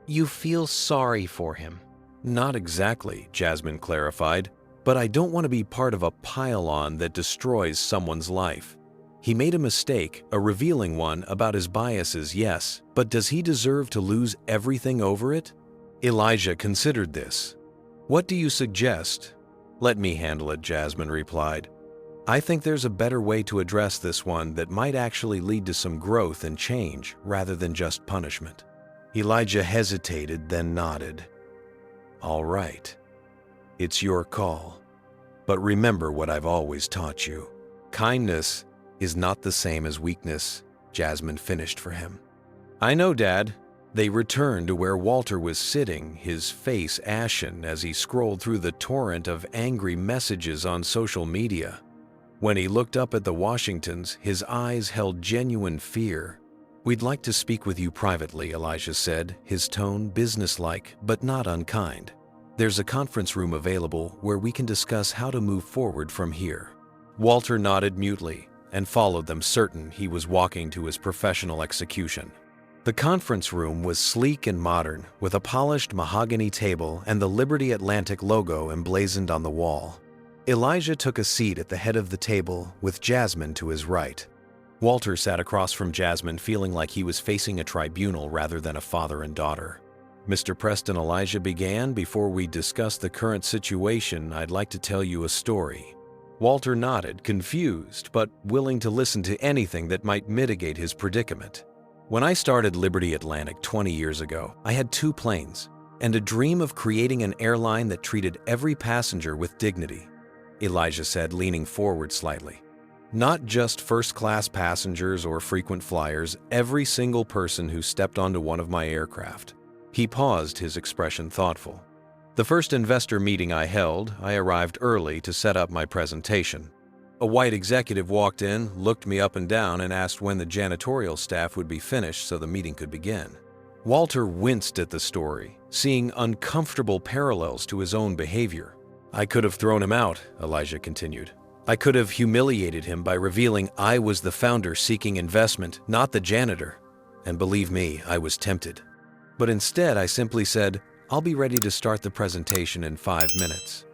"You feel sorry for him?" "Not exactly," Jasmine clarified, "but I don't want to be part of a pile-on that destroys someone's life. He made a mistake, a revealing one, about his biases, yes, but does he deserve to lose everything over it?" Elijah considered this. "What do you suggest?" "Let me handle it," Jasmine replied. "I think there's a better way to address this one that might actually lead to some growth and change rather than just punishment." Elijah hesitated, then nodded. "All right. It's your call. But remember what I've always taught you. Kindness is not the same as weakness," Jasmine finished for him. "I know, Dad." They returned to where Walter was sitting, his face ashen as he scrolled through the torrent of angry messages on social media. When he looked up at the Washingtons, his eyes held genuine fear. "We'd like to speak with you privately," Elijah said, his tone businesslike but not unkind. "There's a conference room available where we can discuss how to move forward from here." Walter nodded mutely and followed them, certain he was walking to his professional execution. The conference room was sleek and modern, with a polished mahogany table and the Liberty Atlantic logo emblazoned on the wall. Elijah took a seat at the head of the table, with Jasmine to his right. Walter sat across from Jasmine, feeling like he was facing a tribunal rather than a father and daughter. "Mr. Preston," Elijah began, "before we discuss the current situation, I'd like to tell you a story." Walter nodded, confused, but willing to listen to anything that might mitigate his predicament. When I started Liberty Atlantic 20 years ago, I had 2 planes and a dream of creating an airline that treated every passenger with dignity, Elijah said, leaning forward slightly. Not just first-class passengers or frequent flyers, every single person who stepped onto one of my aircraft. He paused, his expression thoughtful. The first investor meeting I held, I arrived early to set up my presentation. A white executive walked in, looked me up and down, and asked when the janitorial staff would be finished so the meeting could begin. Walter winced at the story, seeing uncomfortable parallels to his own behavior. I could have thrown him out, Elijah continued. I could have humiliated him by revealing I was the founder seeking investment, not the janitor. And believe me, I was tempted. But instead, I simply said, I'll be ready to start the presentation in 5 minutes.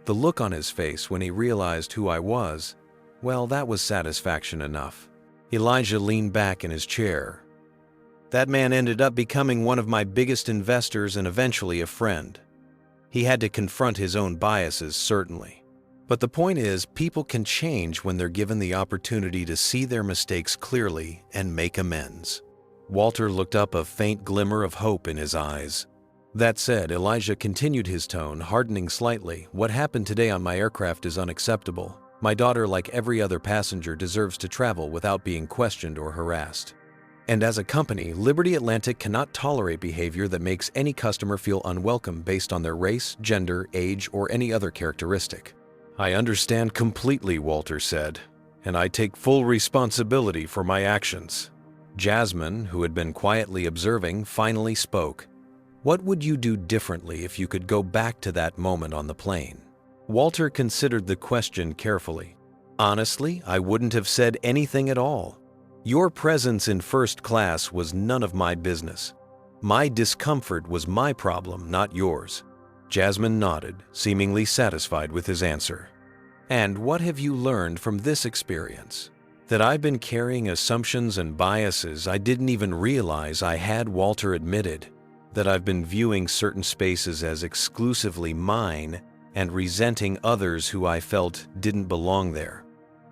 The look on his face when he realized who I was, well, that was satisfaction enough. Elijah leaned back in his chair. That man ended up becoming one of my biggest investors and eventually a friend. He had to confront his own biases, certainly. But the point is, people can change when they're given the opportunity to see their mistakes clearly and make amends. Walter looked up, a faint glimmer of hope in his eyes. That said, Elijah continued, his tone hardening slightly. What happened today on my aircraft is unacceptable. My daughter, like every other passenger, deserves to travel without being questioned or harassed. And as a company, Liberty Atlantic cannot tolerate behavior that makes any customer feel unwelcome based on their race, gender, age, or any other characteristic. I understand completely, Walter said, and I take full responsibility for my actions. Jasmine, who had been quietly observing, finally spoke. What would you do differently if you could go back to that moment on the plane? Walter considered the question carefully. Honestly, I wouldn't have said anything at all. Your presence in first class was none of my business. My discomfort was my problem, not yours. Jasmine nodded, seemingly satisfied with his answer. And what have you learned from this experience? That I've been carrying assumptions and biases I didn't even realize I had, Walter admitted. That I've been viewing certain spaces as exclusively mine and resenting others who I felt didn't belong there.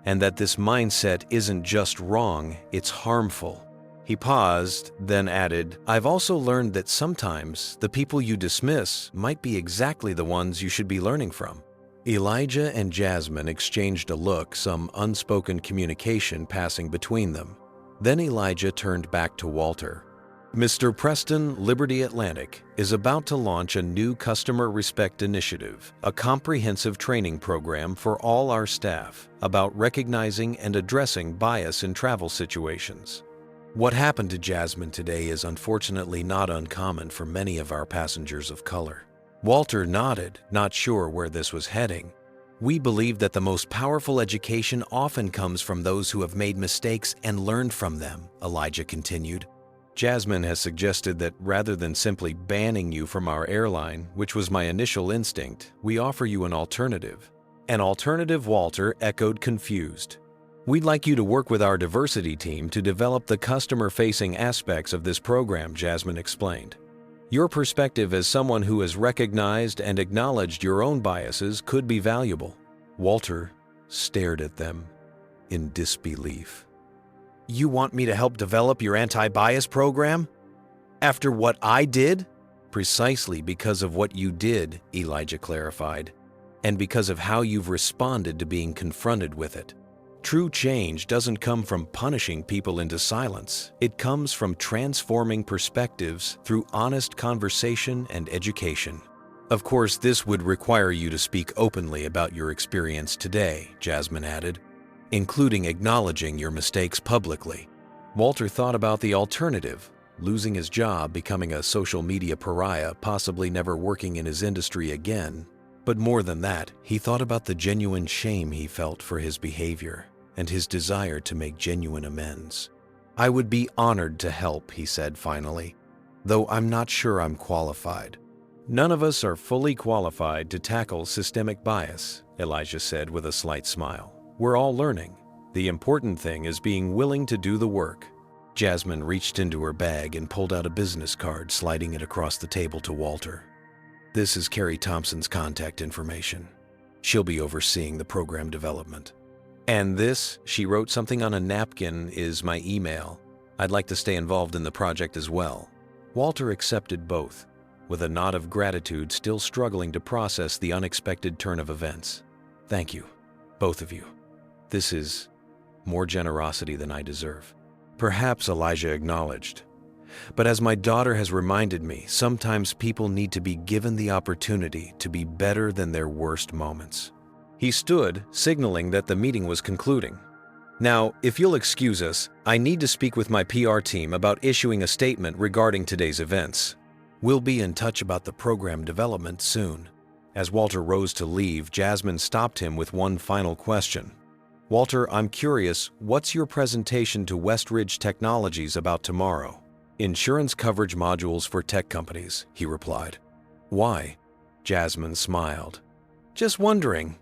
And that this mindset isn't just wrong, it's harmful. He paused, then added, I've also learned that sometimes the people you dismiss might be exactly the ones you should be learning from. Elijah and Jasmine exchanged a look, some unspoken communication passing between them. Then Elijah turned back to Walter. Mr. Preston, Liberty Atlantic is about to launch a new customer respect initiative, a comprehensive training program for all our staff about recognizing and addressing bias in travel situations. What happened to Jasmine today is unfortunately not uncommon for many of our passengers of color. Walter nodded, not sure where this was heading. We believe that the most powerful education often comes from those who have made mistakes and learned from them, Elijah continued. Jasmine has suggested that rather than simply banning you from our airline, which was my initial instinct, we offer you an alternative. An alternative, Walter echoed, confused. We'd like you to work with our diversity team to develop the customer-facing aspects of this program, Jasmine explained. Your perspective as someone who has recognized and acknowledged your own biases could be valuable. Walter stared at them in disbelief. You want me to help develop your anti-bias program? After what I did? Precisely because of what you did, Elijah clarified, and because of how you've responded to being confronted with it. True change doesn't come from punishing people into silence. It comes from transforming perspectives through honest conversation and education. Of course, this would require you to speak openly about your experience today, Jasmine added, including acknowledging your mistakes publicly. Walter thought about the alternative, losing his job, becoming a social media pariah, possibly never working in his industry again. But more than that, he thought about the genuine shame he felt for his behavior and his desire to make genuine amends. I would be honored to help, he said finally, though I'm not sure I'm qualified. None of us are fully qualified to tackle systemic bias, Elijah said with a slight smile. We're all learning. The important thing is being willing to do the work. Jasmine reached into her bag and pulled out a business card, sliding it across the table to Walter. This is Carrie Thompson's contact information. She'll be overseeing the program development. And this, she wrote something on a napkin, is my email. I'd like to stay involved in the project as well." Walter accepted both, with a nod of gratitude, still struggling to process the unexpected turn of events. "Thank you, both of you. This is more generosity than I deserve." "Perhaps," Elijah acknowledged. "But as my daughter has reminded me, sometimes people need to be given the opportunity to be better than their worst moments." He stood, signaling that the meeting was concluding. "Now, if you'll excuse us, I need to speak with my PR team about issuing a statement regarding today's events. We'll be in touch about the program development soon." As Walter rose to leave, Jasmine stopped him with one final question. "Walter, I'm curious, what's your presentation to Westridge Technologies about tomorrow?" "Insurance coverage modules for tech companies," he replied. "Why?" Jasmine smiled. "Just wondering.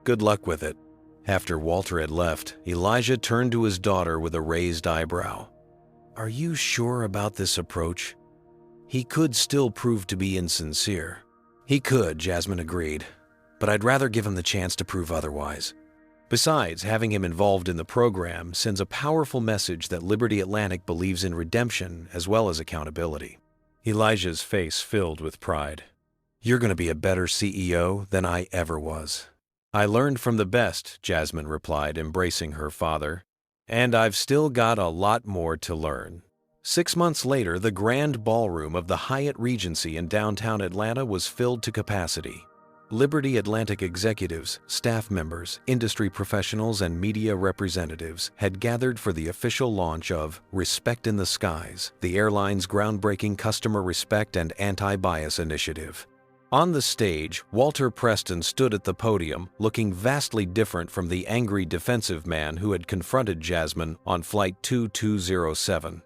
Good luck with it." After Walter had left, Elijah turned to his daughter with a raised eyebrow. "Are you sure about this approach? He could still prove to be insincere." "He could," Jasmine agreed, "but I'd rather give him the chance to prove otherwise. Besides, having him involved in the program sends a powerful message that Liberty Atlantic believes in redemption as well as accountability." Elijah's face filled with pride. "You're going to be a better CEO than I ever was." "I learned from the best," Jasmine replied, embracing her father. "And I've still got a lot more to learn." 6 months later, the grand ballroom of the Hyatt Regency in downtown Atlanta was filled to capacity. Liberty Atlantic executives, staff members, industry professionals, and media representatives had gathered for the official launch of Respect in the Skies, the airline's groundbreaking customer respect and anti-bias initiative. On the stage, Walter Preston stood at the podium, looking vastly different from the angry defensive man who had confronted Jasmine on Flight 2207.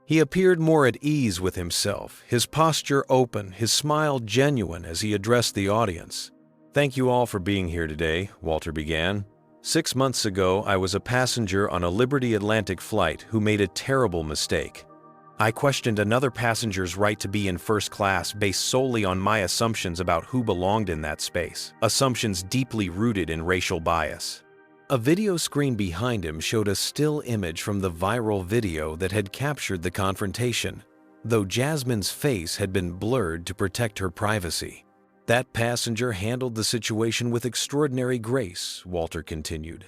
He appeared more at ease with himself, his posture open, his smile genuine as he addressed the audience. "Thank you all for being here today," Walter began. 6 months ago, I was a passenger on a Liberty Atlantic flight who made a terrible mistake. I questioned another passenger's right to be in first class based solely on my assumptions about who belonged in that space, assumptions deeply rooted in racial bias. A video screen behind him showed a still image from the viral video that had captured the confrontation, though Jasmine's face had been blurred to protect her privacy. "That passenger handled the situation with extraordinary grace," Walter continued.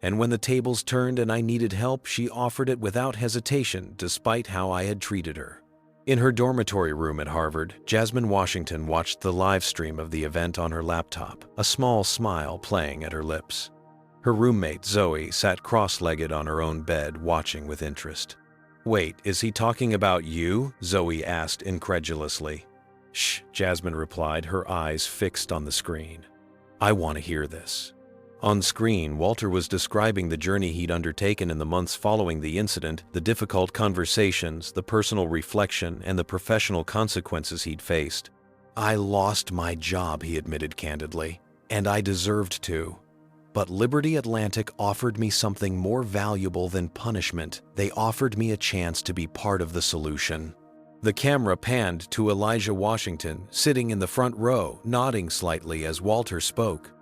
"And when the tables turned and I needed help, she offered it without hesitation, despite how I had treated her." In her dormitory room at Harvard, Jasmine Washington watched the live stream of the event on her laptop, a small smile playing at her lips. Her roommate, Zoe, sat cross-legged on her own bed, watching with interest. "Wait, is he talking about you?" Zoe asked incredulously. "Shh," Jasmine replied, her eyes fixed on the screen. "I want to hear this." On screen, Walter was describing the journey he'd undertaken in the months following the incident, the difficult conversations, the personal reflection, and the professional consequences he'd faced. "I lost my job," he admitted candidly, "and I deserved to. But Liberty Atlantic offered me something more valuable than punishment. They offered me a chance to be part of the solution." The camera panned to Elijah Washington, sitting in the front row, nodding slightly as Walter spoke.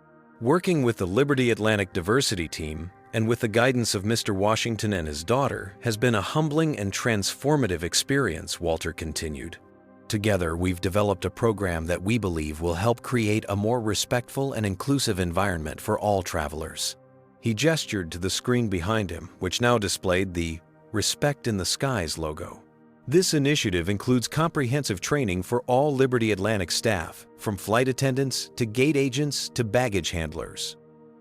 "Working with the Liberty Atlantic diversity team, and with the guidance of Mr. Washington and his daughter, has been a humbling and transformative experience," Walter continued. "Together, we've developed a program that we believe will help create a more respectful and inclusive environment for all travelers." He gestured to the screen behind him, which now displayed the Respect in the Skies logo. "This initiative includes comprehensive training for all Liberty Atlantic staff, from flight attendants to gate agents to baggage handlers.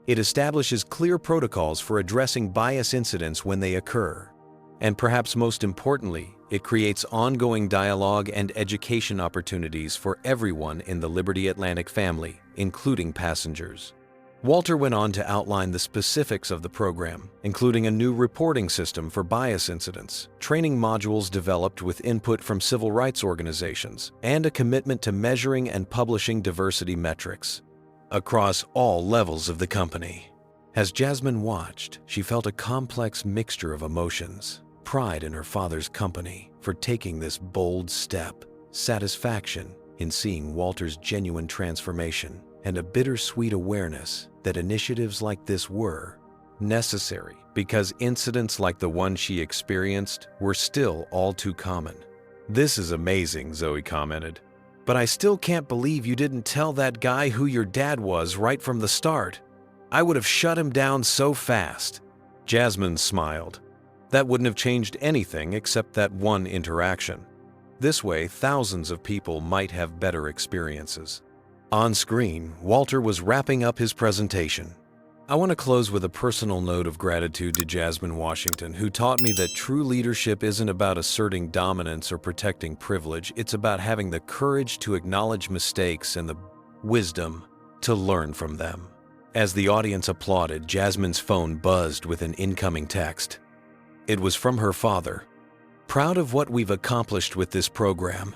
It establishes clear protocols for addressing bias incidents when they occur. And perhaps most importantly, it creates ongoing dialogue and education opportunities for everyone in the Liberty Atlantic family, including passengers." Walter went on to outline the specifics of the program, including a new reporting system for bias incidents, training modules developed with input from civil rights organizations, and a commitment to measuring and publishing diversity metrics across all levels of the company. As Jasmine watched, she felt a complex mixture of emotions: pride in her father's company for taking this bold step, satisfaction in seeing Walter's genuine transformation, and a bittersweet awareness that initiatives like this were, necessary, because incidents like the one she experienced were still all too common. "This is amazing," Zoe commented. "But I still can't believe you didn't tell that guy who your dad was right from the start. I would have shut him down so fast." Jasmine smiled. That wouldn't have changed anything except that one interaction. This way, thousands of people might have better experiences. On screen, Walter was wrapping up his presentation. I want to close with a personal note of gratitude to Jasmine Washington, who taught me that true leadership isn't about asserting dominance or protecting privilege. It's about having the courage to acknowledge mistakes and the wisdom to learn from them. As the audience applauded, Jasmine's phone buzzed with an incoming text. It was from her father. "Proud of what we've accomplished with this program,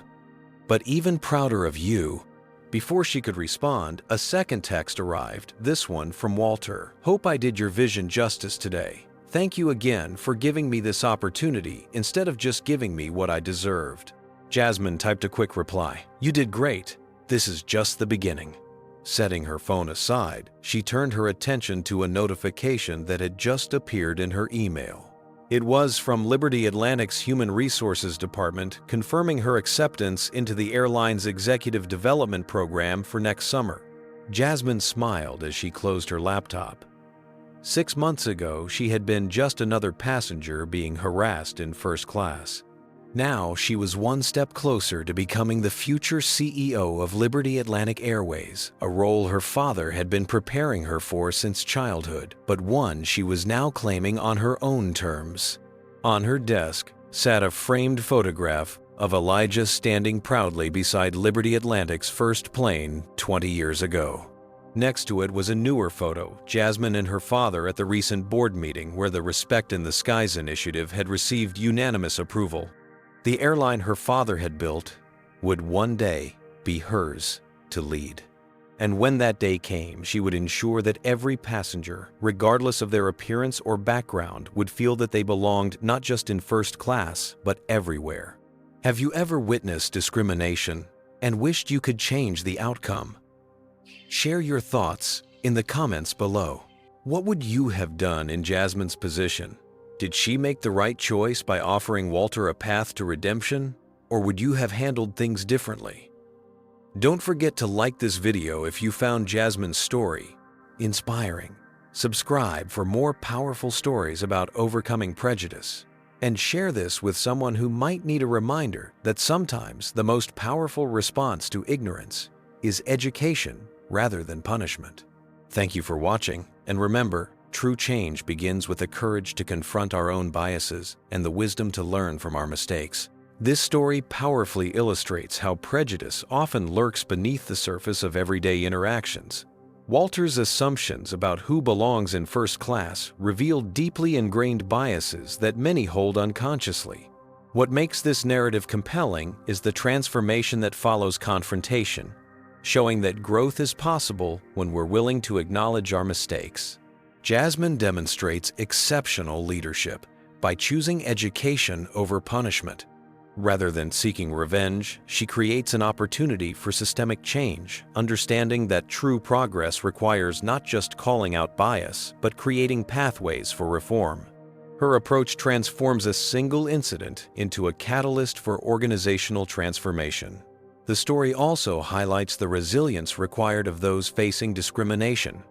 but even prouder of you." Before she could respond, a second text arrived, this one from Walter. "Hope I did your vision justice today. Thank you again for giving me this opportunity instead of just giving me what I deserved." Jasmine typed a quick reply. "You did great. This is just the beginning." Setting her phone aside, she turned her attention to a notification that had just appeared in her email. It was from Liberty Atlantic's Human Resources Department, confirming her acceptance into the airline's executive development program for next summer. Jasmine smiled as she closed her laptop. 6 months ago, she had been just another passenger being harassed in first class. Now she was one step closer to becoming the future CEO of Liberty Atlantic Airways, a role her father had been preparing her for since childhood, but one she was now claiming on her own terms. On her desk sat a framed photograph of Elijah standing proudly beside Liberty Atlantic's first plane 20 years ago. Next to it was a newer photo, Jasmine and her father at the recent board meeting where the Respect in the Skies initiative had received unanimous approval. The airline her father had built would one day be hers to lead. And when that day came, she would ensure that every passenger, regardless of their appearance or background, would feel that they belonged not just in first class, but everywhere. Have you ever witnessed discrimination and wished you could change the outcome? Share your thoughts in the comments below. What would you have done in Jasmine's position? Did she make the right choice by offering Walter a path to redemption, or would you have handled things differently? Don't forget to like this video if you found Jasmine's story inspiring. Subscribe for more powerful stories about overcoming prejudice, and share this with someone who might need a reminder that sometimes the most powerful response to ignorance is education rather than punishment. Thank you for watching, and remember, true change begins with the courage to confront our own biases and the wisdom to learn from our mistakes. This story powerfully illustrates how prejudice often lurks beneath the surface of everyday interactions. Walter's assumptions about who belongs in first class reveal deeply ingrained biases that many hold unconsciously. What makes this narrative compelling is the transformation that follows confrontation, showing that growth is possible when we're willing to acknowledge our mistakes. Jasmine demonstrates exceptional leadership by choosing education over punishment. Rather than seeking revenge, she creates an opportunity for systemic change, understanding that true progress requires not just calling out bias, but creating pathways for reform. Her approach transforms a single incident into a catalyst for organizational transformation. The story also highlights the resilience required of those facing discrimination.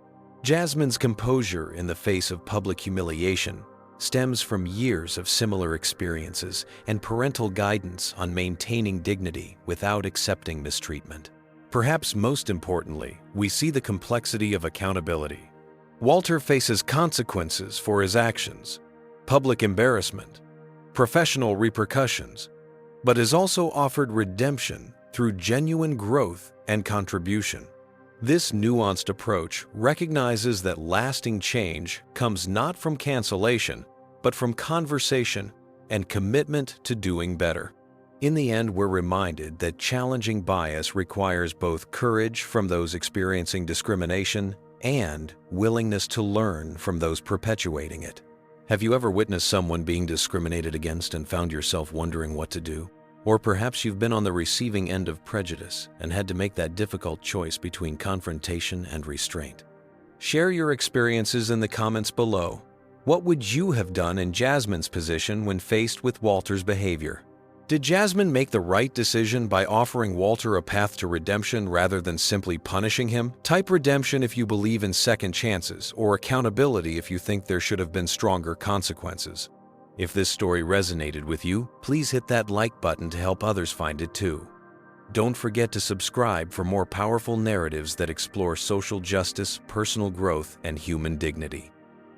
Jasmine's composure in the face of public humiliation stems from years of similar experiences and parental guidance on maintaining dignity without accepting mistreatment. Perhaps most importantly, we see the complexity of accountability. Walter faces consequences for his actions, public embarrassment, professional repercussions, but is also offered redemption through genuine growth and contribution. This nuanced approach recognizes that lasting change comes not from cancellation, but from conversation and commitment to doing better. In the end, we're reminded that challenging bias requires both courage from those experiencing discrimination and willingness to learn from those perpetuating it. Have you ever witnessed someone being discriminated against and found yourself wondering what to do? Or perhaps you've been on the receiving end of prejudice and had to make that difficult choice between confrontation and restraint. Share your experiences in the comments below. What would you have done in Jasmine's position when faced with Walter's behavior? Did Jasmine make the right decision by offering Walter a path to redemption rather than simply punishing him? Type redemption if you believe in second chances, or accountability if you think there should have been stronger consequences. If this story resonated with you, please hit that like button to help others find it too. Don't forget to subscribe for more powerful narratives that explore social justice, personal growth, and human dignity.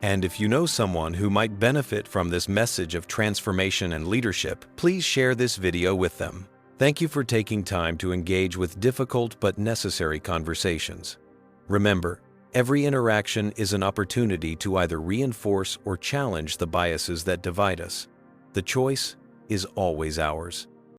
And if you know someone who might benefit from this message of transformation and leadership, please share this video with them. Thank you for taking time to engage with difficult but necessary conversations. Remember, every interaction is an opportunity to either reinforce or challenge the biases that divide us. The choice is always ours.